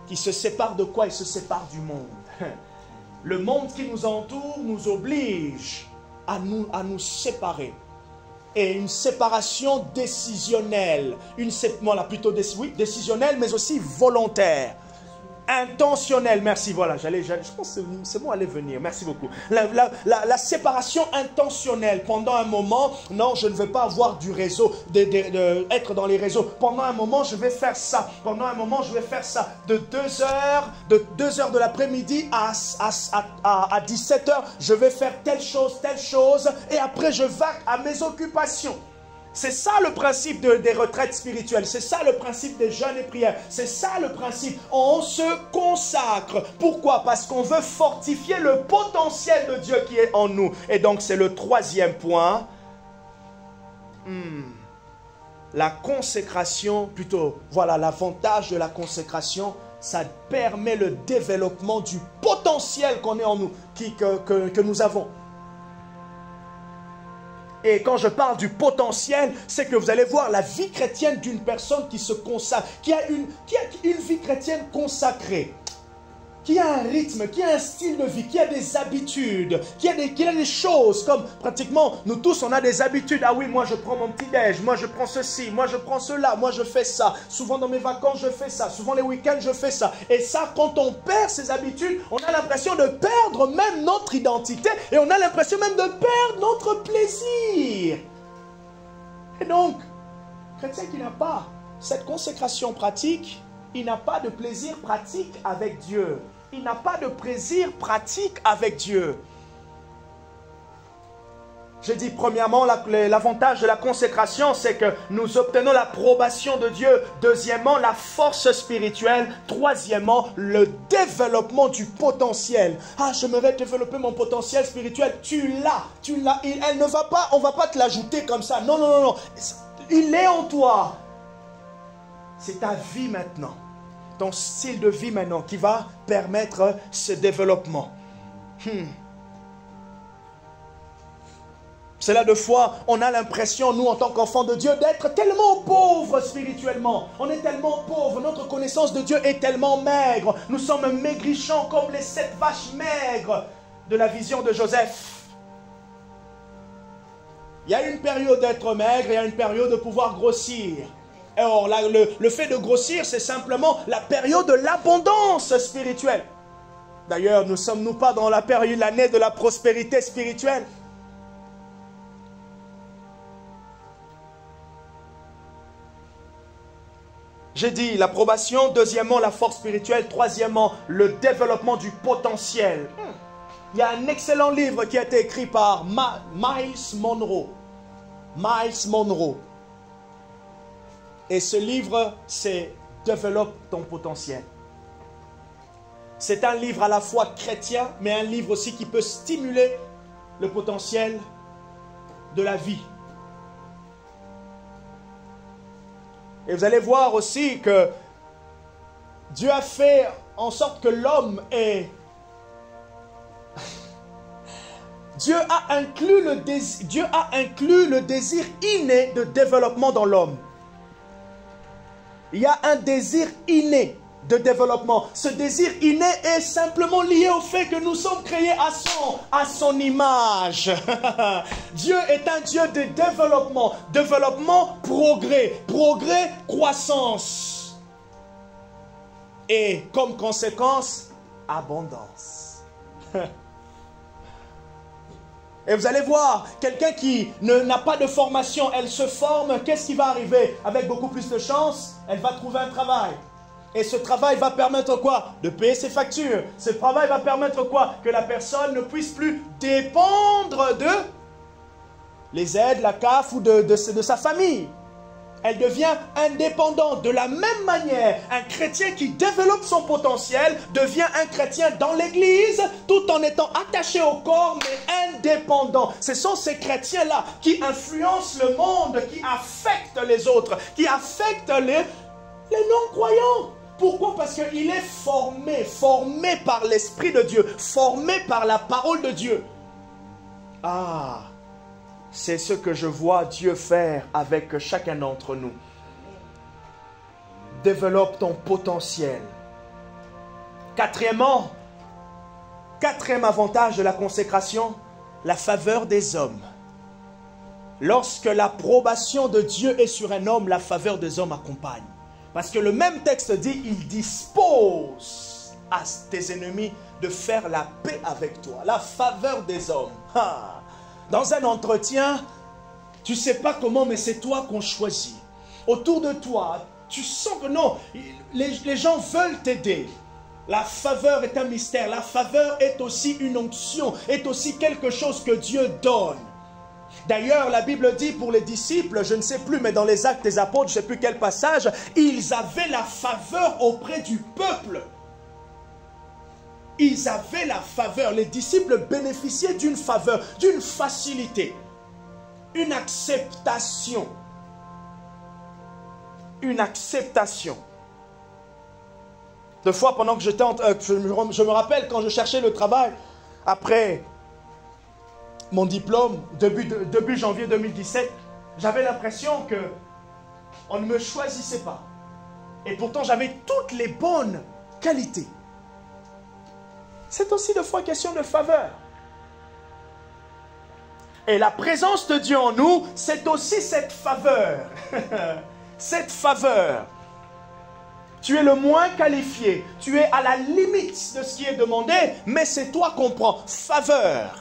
Qui se sépare de quoi? Il se sépare du monde. Le monde qui nous entoure nous oblige à nous séparer. Et une séparation décisionnelle, plutôt décisionnelle, mais aussi volontaire, intentionnelle. Merci, voilà, je pense que ce mot allait venir, merci beaucoup. La séparation intentionnelle, pendant un moment, non, je ne veux pas avoir du réseau, être dans les réseaux. Pendant un moment, je vais faire ça. Pendant un moment, je vais faire ça. De 2 heures de l'après-midi à 17 h, je vais faire telle chose, et après je vague à mes occupations. C'est ça le principe des retraites spirituelles. C'est ça le principe des jeûnes et prières. C'est ça le principe. On se consacre. Pourquoi? Parce qu'on veut fortifier le potentiel de Dieu qui est en nous. Et donc c'est le troisième point. La consécration, plutôt, voilà l'avantage de la consécration. Ça permet le développement du potentiel qu'on est en nous, que nous avons. Et quand je parle du potentiel, c'est que vous allez voir la vie chrétienne d'une personne qui se consacre, qui a une vie chrétienne consacrée, qui a un rythme, qui a un style de vie, qui a des habitudes, qui a des choses comme pratiquement nous tous on a des habitudes. Ah oui, moi je prends mon petit-déj, moi je prends ceci, moi je prends cela, moi je fais ça. Souvent dans mes vacances je fais ça, souvent les week-ends je fais ça. Et ça, quand on perd ces habitudes, on a l'impression de perdre même notre identité et on a l'impression même de perdre notre plaisir. Et donc, chrétien qui n'a pas cette consécration pratique, il n'a pas de plaisir pratique avec Dieu. Il n'a pas de plaisir pratique avec Dieu. Je dis premièrement, l'avantage de la consécration, c'est que nous obtenons l'approbation de Dieu. Deuxièmement, la force spirituelle. Troisièmement, le développement du potentiel. Ah, j'aimerais développer mon potentiel spirituel. Tu l'as. Elle ne va pas, on ne va pas te l'ajouter comme ça. Non, non, non, non. Il est en toi. C'est ta vie maintenant, ton style de vie maintenant qui va permettre ce développement. C'est là de fois, on a l'impression, nous en tant qu'enfants de Dieu, d'être tellement pauvres spirituellement. On est tellement pauvres, notre connaissance de Dieu est tellement maigre. Nous sommes maigrichons comme les 7 vaches maigres de la vision de Joseph. Il y a une période d'être maigre, il y a une période de pouvoir grossir. Or, là, le fait de grossir, c'est simplement la période de l'abondance spirituelle. D'ailleurs, ne sommes-nous pas dans la période, l'année de la prospérité spirituelle? J'ai dit l'approbation, deuxièmement la force spirituelle, troisièmement le développement du potentiel. Il y a un excellent livre qui a été écrit par Myles Munroe. Myles Munroe. Et ce livre, c'est « Développe ton potentiel ». C'est un livre à la fois chrétien, mais un livre aussi qui peut stimuler le potentiel de la vie. Et vous allez voir aussi que Dieu a fait en sorte que l'homme est... Dieu a inclus le désir inné de développement dans l'homme. Il y a un désir inné de développement. Ce désir inné est simplement lié au fait que nous sommes créés à son image. Dieu est un Dieu de développement. Développement, progrès. Progrès, croissance. Et comme conséquence, abondance. Et vous allez voir, quelqu'un qui n'a pas de formation, elle se forme, qu'est-ce qui va arriver? Avec beaucoup plus de chance, elle va trouver un travail. Et ce travail va permettre quoi? De payer ses factures. Ce travail va permettre quoi? Que la personne ne puisse plus dépendre de les aides, la CAF ou de sa famille. Elle devient indépendante. De la même manière, un chrétien qui développe son potentiel devient un chrétien dans l'église tout en étant attaché au corps mais indépendant. Ce sont ces chrétiens-là qui influencent le monde, qui affectent les autres, qui affectent les non-croyants. Pourquoi? Parce qu'il est formé par l'Esprit de Dieu, formé par la parole de Dieu. Ah! C'est ce que je vois Dieu faire avec chacun d'entre nous. Développe ton potentiel. Quatrième avantage de la consécration, la faveur des hommes. Lorsque l'approbation de Dieu est sur un homme, la faveur des hommes accompagne. Parce que le même texte dit, il dispose à tes ennemis de faire la paix avec toi. La faveur des hommes. Ah. Dans un entretien, tu ne sais pas comment, mais c'est toi qu'on choisit. Autour de toi, tu sens que non, les gens veulent t'aider. La faveur est un mystère. La faveur est aussi une onction, est aussi quelque chose que Dieu donne. D'ailleurs, la Bible dit pour les disciples, je ne sais plus, mais dans les Actes des Apôtres, je ne sais plus quel passage, ils avaient la faveur auprès du peuple. Ils avaient la faveur. Les disciples bénéficiaient d'une faveur, d'une facilité, une acceptation. Une acceptation. Deux fois, pendant que j'étais je me rappelle quand je cherchais le travail, après mon diplôme, début janvier 2017, j'avais l'impression que on ne me choisissait pas. Et pourtant, j'avais toutes les bonnes qualités. C'est aussi des fois question de faveur. Et la présence de Dieu en nous, c'est aussi cette faveur. Cette faveur. Tu es le moins qualifié. Tu es à la limite de ce qui est demandé, mais c'est toi qu'on prend. Faveur.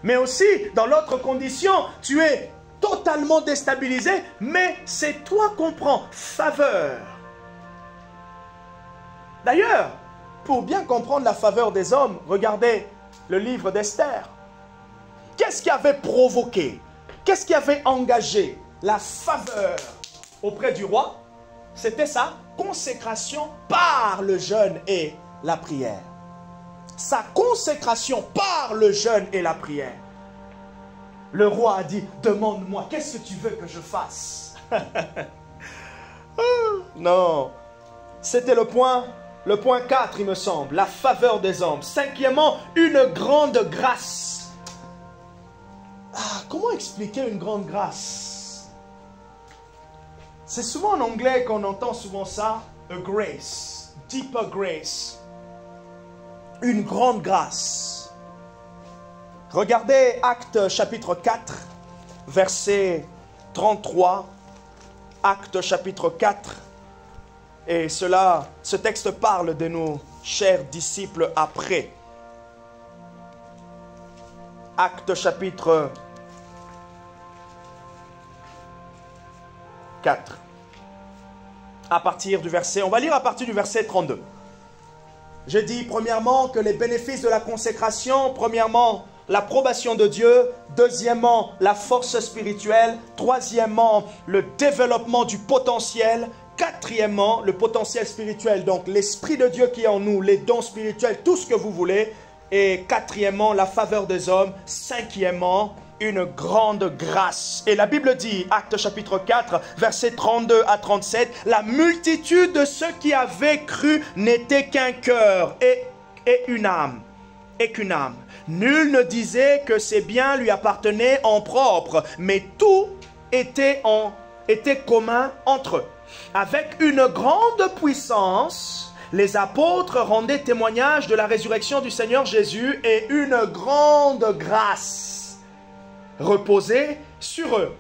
Mais aussi, dans l'autre condition, tu es totalement déstabilisé, mais c'est toi qu'on prend. Faveur. D'ailleurs, pour bien comprendre la faveur des hommes, regardez le livre d'Esther. Qu'est-ce qui avait provoqué, qu'est-ce qui avait engagé la faveur auprès du roi? C'était sa consécration par le jeûne et la prière. Sa consécration par le jeûne et la prière. Le roi a dit, demande-moi, qu'est-ce que tu veux que je fasse? Non, c'était le point 4, il me semble, la faveur des hommes. Cinquièmement, une grande grâce. Comment expliquer une grande grâce? C'est souvent en anglais qu'on entend souvent ça, a grace, deeper grace. Une grande grâce. Regardez Actes chapitre 4, verset 33. Actes chapitre 4. Et ce texte parle de nos chers disciples après. Actes chapitre 4. On va lire à partir du verset 32. Je dis premièrement que les bénéfices de la consécration, premièrement l'approbation de Dieu, deuxièmement la force spirituelle, troisièmement le développement du potentiel, quatrièmement le potentiel spirituel, donc l'esprit de Dieu qui est en nous, les dons spirituels, tout ce que vous voulez, et quatrièmement la faveur des hommes, cinquièmement une grande grâce. Et la Bible dit, Actes chapitre 4, versets 32 à 37, la multitude de ceux qui avaient cru n'était qu'un cœur et une âme. Et qu'une âme. Nul ne disait que ses biens lui appartenaient en propre, mais tout était commun entre eux. Avec une grande puissance, les apôtres rendaient témoignage de la résurrection du Seigneur Jésus et une grande grâce reposait sur eux.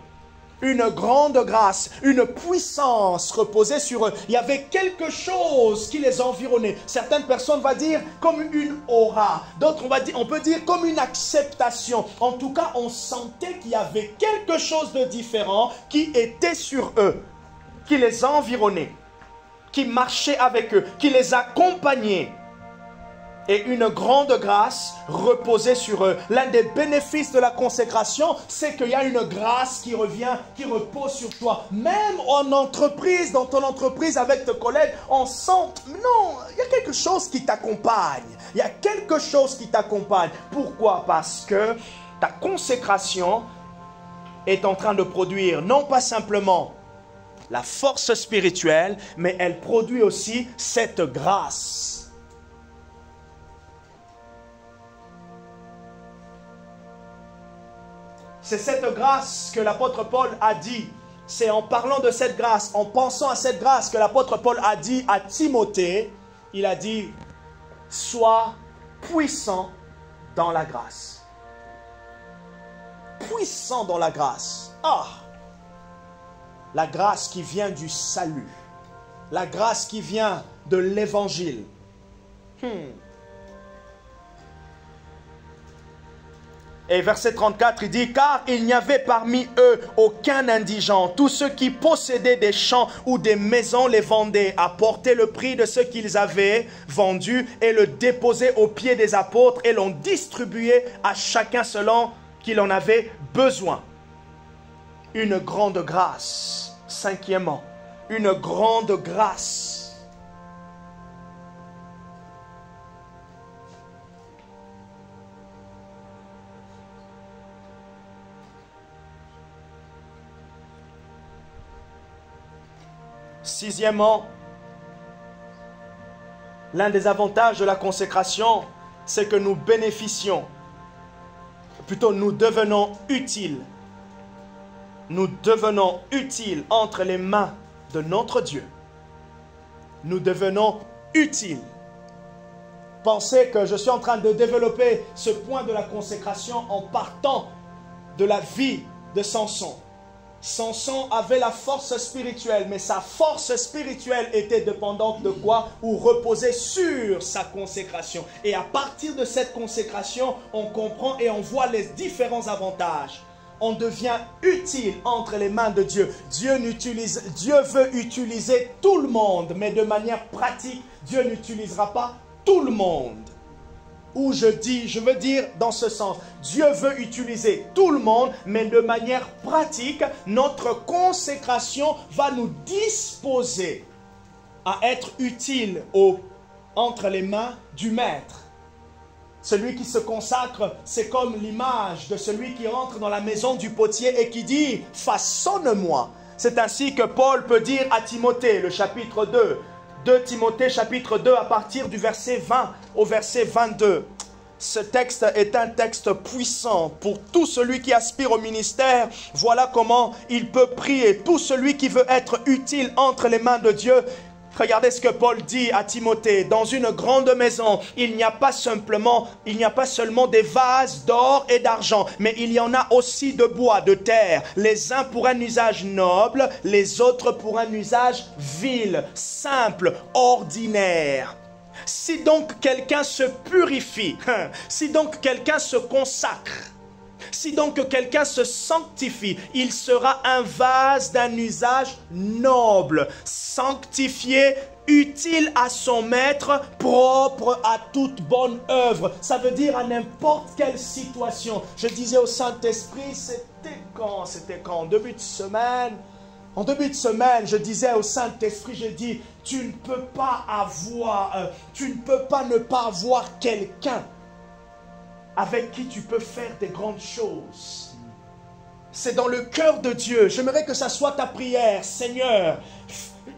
Une grande grâce, une puissance reposait sur eux. Il y avait quelque chose qui les environnait. Certaines personnes vont dire comme une aura. D'autres, on peut dire comme une acceptation. En tout cas, on sentait qu'il y avait quelque chose de différent qui était sur eux, qui les environnait, qui marchait avec eux, qui les accompagnait. Et une grande grâce reposait sur eux. L'un des bénéfices de la consécration, c'est qu'il y a une grâce qui revient, qui repose sur toi. Même en entreprise, dans ton entreprise avec tes collègues, on sent, non, il y a quelque chose qui t'accompagne. Il y a quelque chose qui t'accompagne. Pourquoi? Parce que ta consécration est en train de produire non pas simplement la force spirituelle, mais elle produit aussi cette grâce. C'est cette grâce que l'apôtre Paul a dit. C'est en parlant de cette grâce, en pensant à cette grâce que l'apôtre Paul a dit à Timothée. Il a dit, sois puissant dans la grâce. Puissant dans la grâce. La grâce qui vient du salut. La grâce qui vient de l'évangile. Et verset 34, il dit, car il n'y avait parmi eux aucun indigent. Tous ceux qui possédaient des champs ou des maisons les vendaient, apportaient le prix de ce qu'ils avaient vendu et le déposaient aux pieds des apôtres et l'ont distribué à chacun selon qu'il en avait besoin. Une grande grâce. Cinquièmement, une grande grâce. Sixièmement, l'un des avantages de la consécration, c'est que nous bénéficions plutôt nous devenons utiles. Nous devenons utiles entre les mains de notre Dieu. Nous devenons utiles. Pensez que je suis en train de développer ce point de la consécration en partant de la vie de Samson. Samson avait la force spirituelle, mais sa force spirituelle était dépendante de quoi? Ou reposait sur sa consécration. Et à partir de cette consécration, on comprend et on voit les différents avantages. On devient utile entre les mains de Dieu. Dieu veut utiliser tout le monde, mais de manière pratique, Dieu n'utilisera pas tout le monde. Ou je veux dire dans ce sens, Dieu veut utiliser tout le monde, mais de manière pratique, notre consécration va nous disposer à être utile entre les mains du Maître. Celui qui se consacre, c'est comme l'image de celui qui entre dans la maison du potier et qui dit « Façonne-moi ». C'est ainsi que Paul peut dire à Timothée, le chapitre 2, 2 Timothée chapitre 2 à partir du verset 20 au verset 22. Ce texte est un texte puissant pour tout celui qui aspire au ministère. Voilà comment il peut prier. Tout celui qui veut être utile entre les mains de Dieu. Regardez ce que Paul dit à Timothée. Dans une grande maison, il n'y a pas seulement des vases d'or et d'argent, mais il y en a aussi de bois, de terre, les uns pour un usage noble, les autres pour un usage vil, simple, ordinaire. Si donc quelqu'un se purifie, si donc quelqu'un se consacre, si donc quelqu'un se sanctifie, il sera un vase d'un usage noble, sanctifié, utile à son maître, propre à toute bonne œuvre. Ça veut dire à n'importe quelle situation. Je disais au Saint-Esprit, c'était quand? En début de semaine. En début de semaine, je disais au Saint-Esprit, je dis, tu ne peux pas ne pas avoir quelqu'un avec qui tu peux faire des grandes choses. C'est dans le cœur de Dieu. J'aimerais que ça soit ta prière. Seigneur,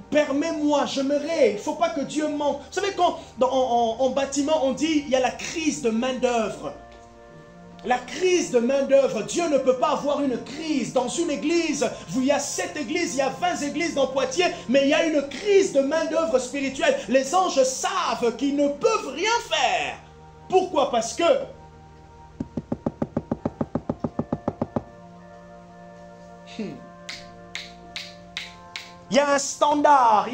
permets-moi, j'aimerais. Il ne faut pas que Dieu manque. Vous savez, quand en bâtiment, on dit il y a la crise de main-d'œuvre. La crise de main-d'œuvre. Dieu ne peut pas avoir une crise. Dans une église, il y a 7 églises, il y a 20 églises dans Poitiers, mais il y a une crise de main-d'œuvre spirituelle. Les anges savent qu'ils ne peuvent rien faire. Pourquoi? Parce que il y a un standard,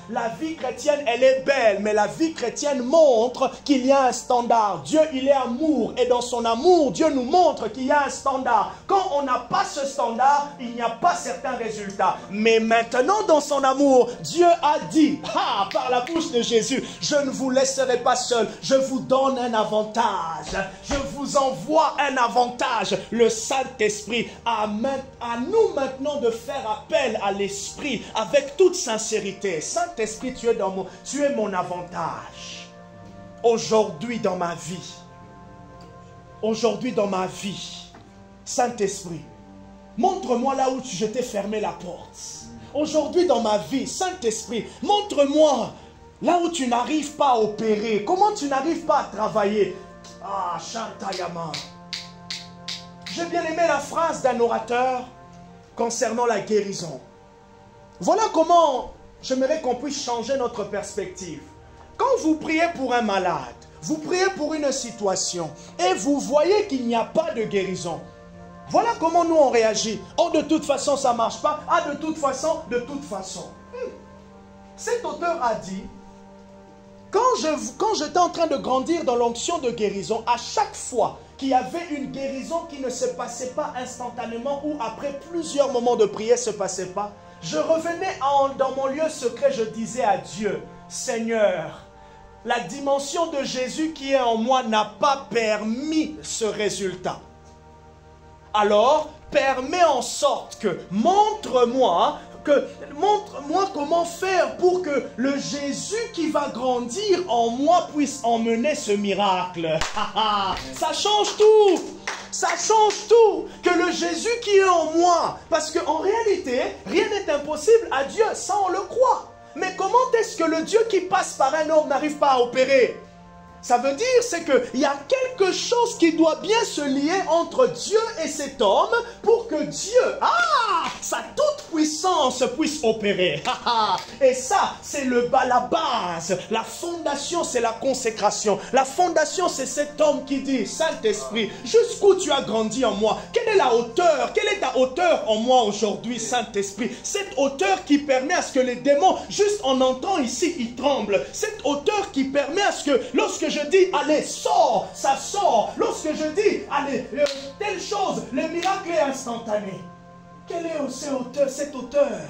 La vie chrétienne, elle est belle, mais la vie chrétienne montre qu'il y a un standard. Dieu, il est amour, et dans son amour, Dieu nous montre qu'il y a un standard. Quand on n'a pas ce standard, il n'y a pas certains résultats. Mais maintenant, dans son amour, Dieu a dit, par la bouche de Jésus, je ne vous laisserai pas seul, je vous donne un avantage. Je vous envoie un avantage, le Saint-Esprit, à nous maintenant de faire appel à l'Esprit avec toute sincérité. Saint-Esprit, tu es mon avantage. Aujourd'hui dans ma vie. Aujourd'hui dans ma vie. Saint-Esprit, montre-moi là où je t'ai fermé la porte. Aujourd'hui dans ma vie, Saint-Esprit, montre-moi là où tu n'arrives pas à opérer. Comment tu n'arrives pas à travailler. Chantayama. J'ai bien aimé la phrase d'un orateur concernant la guérison. Voilà comment j'aimerais qu'on puisse changer notre perspective. Quand vous priez pour un malade, vous priez pour une situation et vous voyez qu'il n'y a pas de guérison. Voilà comment nous on réagit. Oh, de toute façon, ça ne marche pas. De toute façon. Cet auteur a dit, quand j'étais en train de grandir dans l'onction de guérison, à chaque fois qu'il y avait une guérison qui ne se passait pas instantanément ou après plusieurs moments de prière ne se passait pas, je revenais dans mon lieu secret, je disais à Dieu, Seigneur, la dimension de Jésus qui est en moi n'a pas permis ce résultat. Alors, permets en sorte que, montre-moi comment faire pour que le Jésus qui va grandir en moi puisse emmener ce miracle. Ça change tout. Ça change tout. Que le Jésus qui est en moi. Parce qu'en réalité, rien n'est impossible à Dieu. Ça, on le croit. Mais comment est-ce que le Dieu qui passe par un homme n'arrive pas à opérer? Ça veut dire, c'est qu'il y a quelque chose qui doit bien se lier entre Dieu et cet homme pour que Dieu, sa toute-puissance puisse opérer. Et ça, c'est la base. La fondation, c'est la consécration. La fondation, c'est cet homme qui dit, Saint-Esprit, jusqu'où tu as grandi en moi? Quelle est la hauteur? Quelle est ta hauteur en moi aujourd'hui, Saint-Esprit? Cette hauteur qui permet à ce que les démons, juste en entrant ici, ils tremblent. Cette hauteur qui permet à ce que, lorsque je dis, allez, sors, ça sort. Lorsque je dis, allez, telle chose, le miracle est instantané. Quelle est cette hauteur?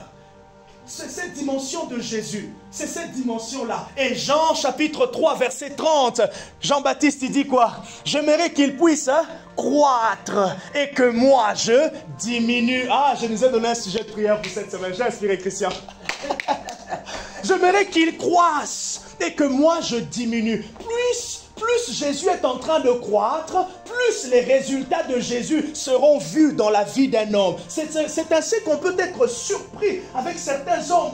C'est cette dimension de Jésus. C'est cette dimension-là. Et Jean chapitre 3, verset 30, Jean-Baptiste, il dit quoi? J'aimerais qu'il puisse croître et que moi, je diminue. Je nous ai donné un sujet de prière pour cette semaine. J'ai inspiré Christian. J'aimerais qu'il croisse et que moi je diminue. Plus Jésus est en train de croître, plus les résultats de Jésus seront vus dans la vie d'un homme. C'est ainsi qu'on peut être surpris avec certains hommes.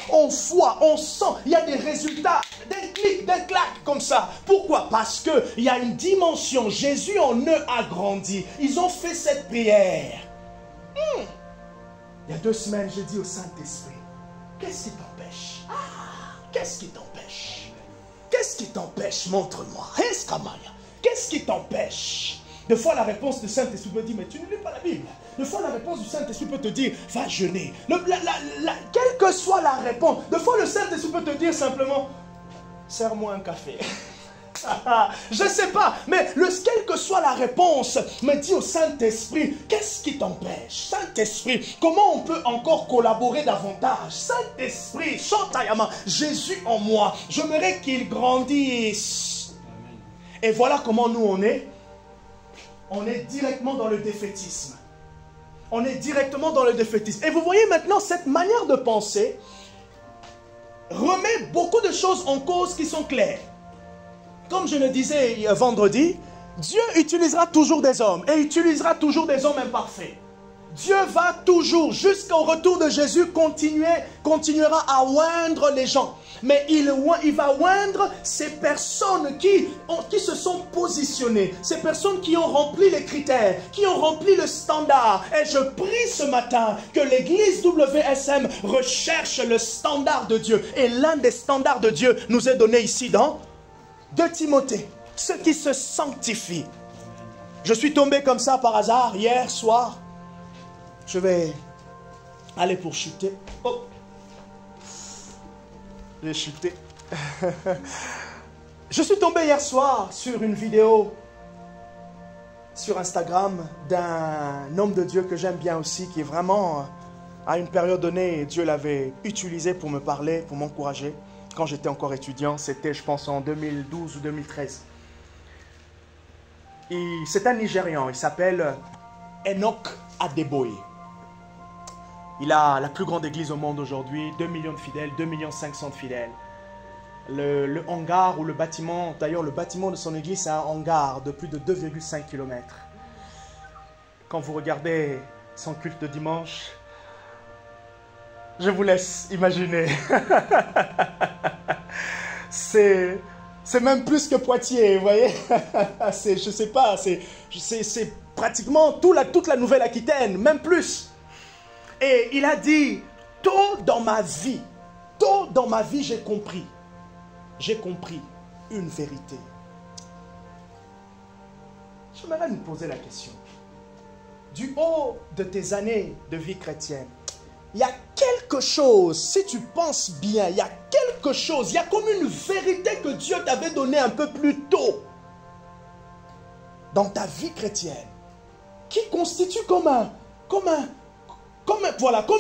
On voit, on sent, il y a des résultats d'un clic, d'un clac comme ça. Pourquoi? Parce qu'il y a une dimension. Jésus en eux a grandi. Ils ont fait cette prière. Il y a 2 semaines, j'ai dit au Saint-Esprit, qu'est-ce qui t'empêche? Qu'est-ce qui t'empêche? Qu'est-ce qui t'empêche? Montre-moi. Qu'est-ce qui t'empêche? Des fois, la réponse du Saint-Esprit peut dire, mais tu ne lis pas la Bible. Des fois, la réponse du Saint-Esprit peut te dire, va jeûner. Quelle que soit la réponse, des fois, le Saint-Esprit peut te dire simplement, serre-moi un café. Je ne sais pas, mais quelle que soit la réponse, me dit au Saint-Esprit, qu'est-ce qui t'empêche? Saint-Esprit, comment on peut encore collaborer davantage? Saint-Esprit, Chantayama, Jésus en moi, j'aimerais qu'il grandisse. Et voilà comment nous on est. On est directement dans le défaitisme. On est directement dans le défaitisme. Et vous voyez maintenant, cette manière de penser remet beaucoup de choses en cause qui sont claires. Comme je le disais vendredi, Dieu utilisera toujours des hommes et utilisera toujours des hommes imparfaits. Dieu va toujours, jusqu'au retour de Jésus, continuera à oindre les gens. Mais il va oindre ces personnes qui se sont positionnées, ces personnes qui ont rempli les critères, qui ont rempli le standard. Et je prie ce matin que l'église WSM recherche le standard de Dieu. Et l'un des standards de Dieu nous est donné ici dans 2 Timothée, ceux qui se sanctifient. Je suis tombé comme ça par hasard hier soir. Je vais aller pour chuter. J'ai chuté. Je suis tombé hier soir sur une vidéo sur Instagram d'un homme de Dieu que j'aime bien aussi, qui est vraiment, à une période donnée, Dieu l'avait utilisé pour me parler, pour m'encourager. Quand j'étais encore étudiant, c'était je pense en 2012 ou 2013. C'est un Nigérian, il s'appelle Enoch Adeboye. Il a la plus grande église au monde aujourd'hui, 2 millions de fidèles, 2 500 000 de fidèles. Le hangar ou le bâtiment, d'ailleurs le bâtiment de son église, c'est un hangar de plus de 2,5 km. Quand vous regardez son culte de dimanche, je vous laisse imaginer. C'est même plus que Poitiers, vous voyez. Je ne sais pas, c'est pratiquement toute la Nouvelle-Aquitaine, même plus. Et il a dit, tôt dans ma vie, j'ai compris une vérité. J'aimerais nous poser la question. Du haut de tes années de vie chrétienne, il y a quelque chose, si tu penses bien, il y a quelque chose, il y a comme une vérité que Dieu t'avait donnée un peu plus tôt dans ta vie chrétienne, qui constitue comme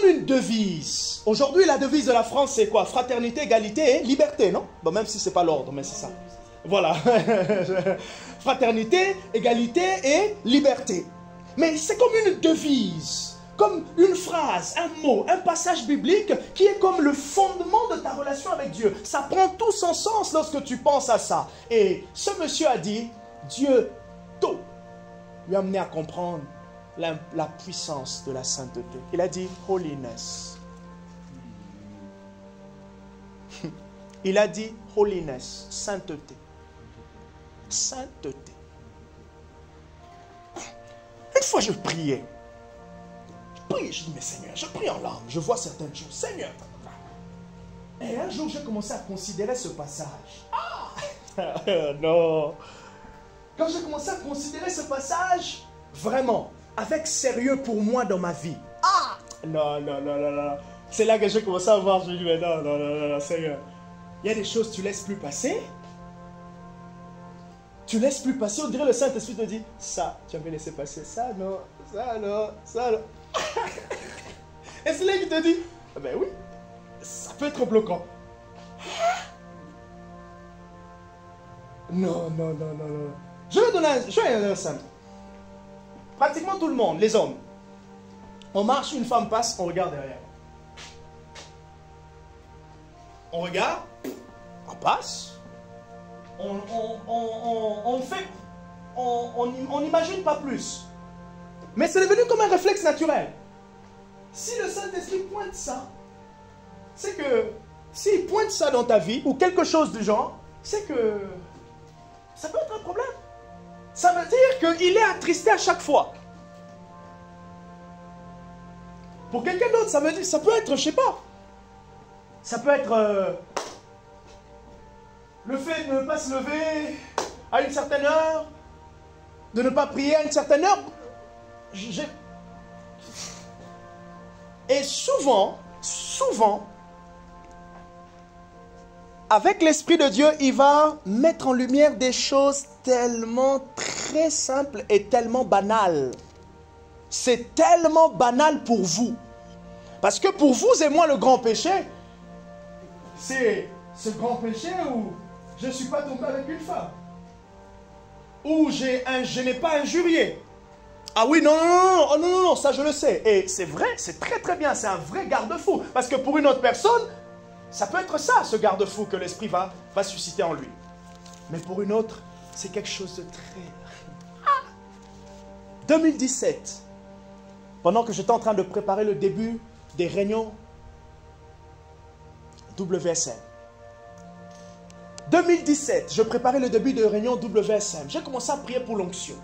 une devise. Aujourd'hui, la devise de la France, c'est quoi? Fraternité, égalité et liberté, non? Bon, même si ce n'est pas l'ordre, mais c'est ça. Voilà. Fraternité, égalité et liberté. Mais c'est comme une devise, comme une phrase, un mot, un passage biblique qui est comme le fondement de ta relation avec Dieu. Ça prend tout son sens lorsque tu penses à ça. Et ce monsieur a dit, Dieu, tôt, lui a amené à comprendre la puissance de la sainteté. Il a dit holiness. Il a dit holiness, sainteté. sainteté. Une fois, je priais. Je dis, mais Seigneur, je prie en langue, je vois certaines choses. Seigneur. Et un jour, j'ai commencé à considérer ce passage. Non. Quand j'ai commencé à considérer ce passage, vraiment, avec sérieux pour moi dans ma vie. Non. C'est là que j'ai commencé à voir, je dis, mais non, Seigneur. Il y a des choses que tu laisses plus passer. Tu laisses plus passer, on dirait le Saint-Esprit te dit, ça, tu avais laissé passer, ça non. Et c'est là qu'il te dit, ben oui, ça peut être bloquant. Non. Je vais donner un simple. Pratiquement tout le monde, les hommes, on marche, une femme passe, on regarde derrière. On regarde, on passe, on n'imagine pas plus. Mais c'est devenu comme un réflexe naturel. Si le Saint-Esprit pointe ça, c'est que s'il pointe ça dans ta vie ou quelque chose du genre, c'est que ça peut être un problème. Ça veut dire qu'il est attristé à chaque fois. Pour quelqu'un d'autre, ça veut dire, ça peut être, je sais pas. Ça peut être le fait de ne pas se lever à une certaine heure, de ne pas prier à une certaine heure. Et souvent, avec l'Esprit de Dieu, il va mettre en lumière des choses tellement très simples et tellement banales. C'est tellement banal pour vous. Parce que pour vous et moi, le grand péché, c'est ce grand péché où je ne suis pas tombé avec une femme. Où je n'ai pas injurié. Ah oui, non, ça je le sais. Et c'est vrai, c'est très très bien, c'est un vrai garde-fou. Parce que pour une autre personne, ça peut être ça, ce garde-fou que l'Esprit va susciter en lui. Mais pour une autre, c'est quelque chose de très... 2017, pendant que j'étais en train de préparer le début des réunions WSM. 2017, je préparais le début de réunion WSM. J'ai commencé à prier pour l'onction.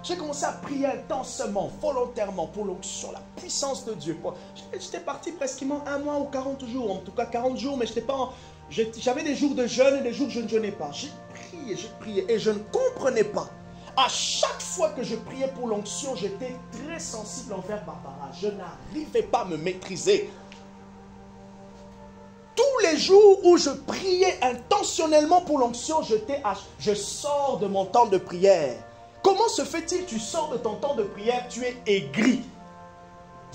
J'ai commencé à prier intensément, volontairement pour l'onction, la puissance de Dieu. J'étais parti presque un mois ou 40 jours, en tout cas 40 jours, mais j'avais des jours de jeûne et des jours que je ne jeûnais pas. J'ai prié et je ne comprenais pas. À chaque fois que je priais pour l'onction, j'étais très sensible envers Barbara. Je n'arrivais pas à me maîtriser. Tous les jours où je priais intentionnellement pour l'onction, je sors de mon temps de prière. Comment se fait-il tu sors de ton temps de prière, tu es aigri?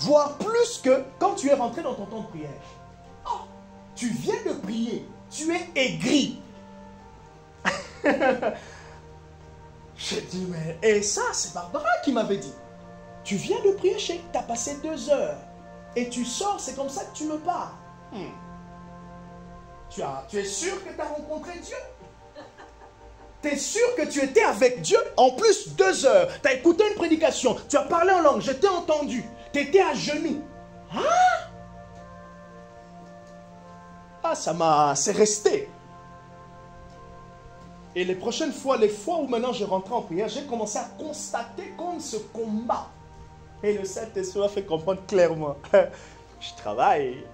Voire plus que quand tu es rentré dans ton temps de prière. Oh, tu viens de prier, tu es aigri. J'ai dit, mais... Et ça, c'est Barbara qui m'avait dit. Tu viens de prier, tu as passé 2 heures. Et tu sors, c'est comme ça que tu me parles. Tu es sûr que tu as rencontré Dieu? Tu es sûr que tu étais avec Dieu? En plus, 2 heures. Tu as écouté une prédication. Tu as parlé en langue. Je t'ai entendu. Tu étais à genoux. C'est resté. Et les prochaines fois, les fois où maintenant je rentrais en prière, j'ai commencé à constater comme ce combat. Et le Saint-Esprit m'a fait comprendre clairement. Je travaille.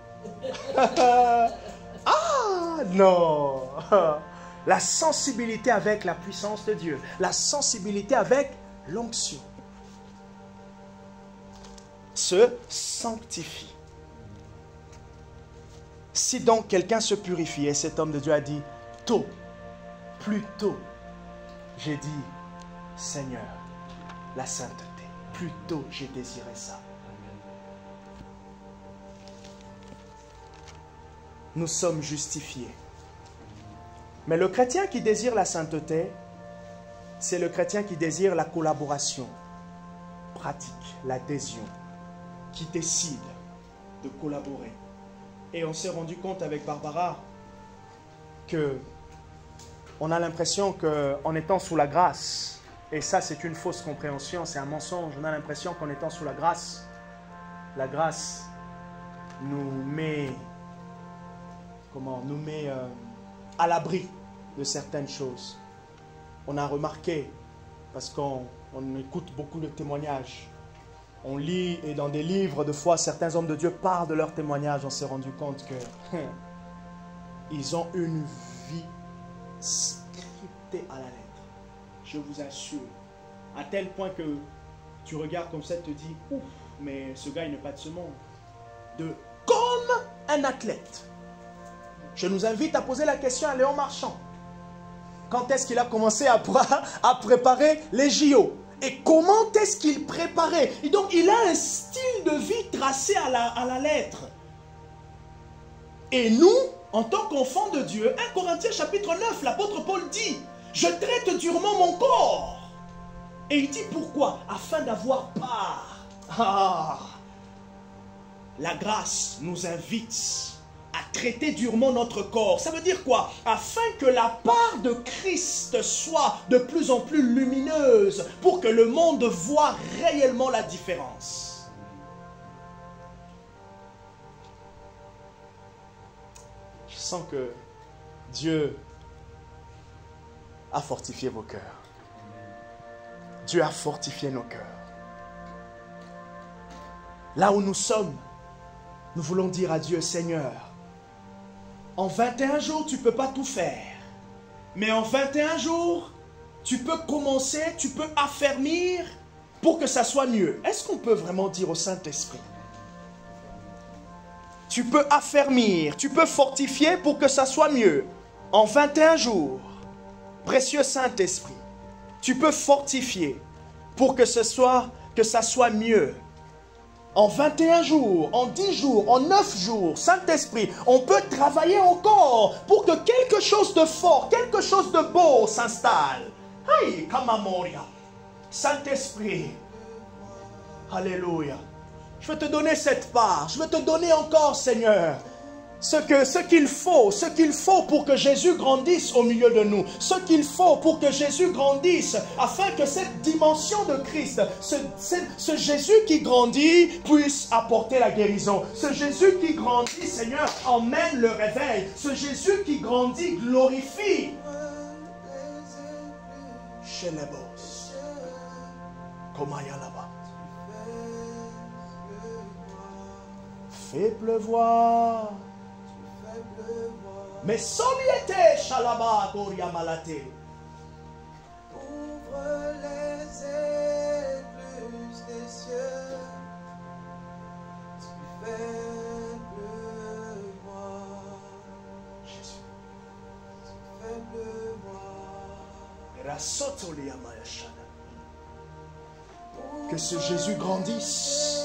Non. La sensibilité avec la puissance de Dieu. La sensibilité avec l'onction. Se sanctifie. Si donc quelqu'un se purifie, et cet homme de Dieu a dit, plus tôt, j'ai dit, Seigneur, la sainteté. Plus tôt, j'ai désiré ça. Nous sommes justifiés. Mais le chrétien qui désire la sainteté, c'est le chrétien qui désire la collaboration pratique, l'adhésion, qui décide de collaborer. Et on s'est rendu compte avec Barbara que on a l'impression qu'en étant sous la grâce, et ça c'est une fausse compréhension, c'est un mensonge, on a l'impression qu'en étant sous la grâce nous met à l'abri de certaines choses. On a remarqué, parce qu'on écoute beaucoup de témoignages, on lit et dans des livres, de fois, certains hommes de Dieu parlent de leurs témoignages. On s'est rendu compte que ils ont une vie scriptée à la lettre. Je vous assure. À tel point que tu regardes comme ça et te dis, ouf, mais ce gars, il n'est pas de ce monde. Comme un athlète. Je nous invite à poser la question à Léon Marchand. Quand est-ce qu'il a commencé à préparer les JO? Et comment est-ce qu'il préparait? Et donc, il a un style de vie tracé à la lettre. Et nous, en tant qu'enfants de Dieu, 1 Corinthiens chapitre 9, l'apôtre Paul dit, « Je traite durement mon corps. » Et il dit pourquoi? Afin d'avoir part. Ah, la grâce nous invite à traiter durement notre corps. Ça veut dire quoi? Afin que la part de Christ soit de plus en plus lumineuse, pour que le monde voit réellement la différence. Je sens que Dieu a fortifié vos cœurs. Dieu a fortifié nos cœurs. Là où nous sommes, nous voulons dire à Dieu, Seigneur, en 21 jours, tu ne peux pas tout faire. Mais en 21 jours, tu peux commencer, tu peux affermir pour que ça soit mieux. Est-ce qu'on peut vraiment dire au Saint-Esprit? Tu peux affermir, tu peux fortifier pour que ça soit mieux. En 21 jours, précieux Saint-Esprit, tu peux fortifier pour que ça soit mieux. En 21 jours, en 10 jours, en 9 jours, Saint-Esprit, on peut travailler encore pour que quelque chose de fort, quelque chose de beau s'installe. Aïe, Kamamoria. Saint-Esprit, alléluia. Je veux te donner cette part, je veux te donner encore, Seigneur, ce qu'il faut pour que Jésus grandisse au milieu de nous, ce qu'il faut pour que Jésus grandisse, afin que cette dimension de Christ, ce Jésus qui grandit, puisse apporter la guérison. Ce Jésus qui grandit, Seigneur, emmène le réveil. Ce Jésus qui grandit, glorifie. Chez les boss. Komaya là-bas. Fais pleuvoir. Mais soliété, Shalaba, Goria Malate. Ouvre les écluses des cieux, tu fais pleuvoir. Jésus. Tu fais pleuvoir. Rasotolia Mayashana. Que ce Jésus grandisse.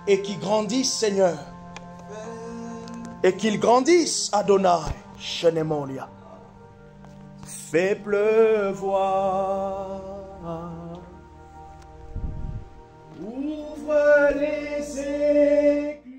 Et qu'il grandisse, Seigneur. Et qu'il grandisse, Adonai, Shenemolia. Fais pleuvoir. Ouvre les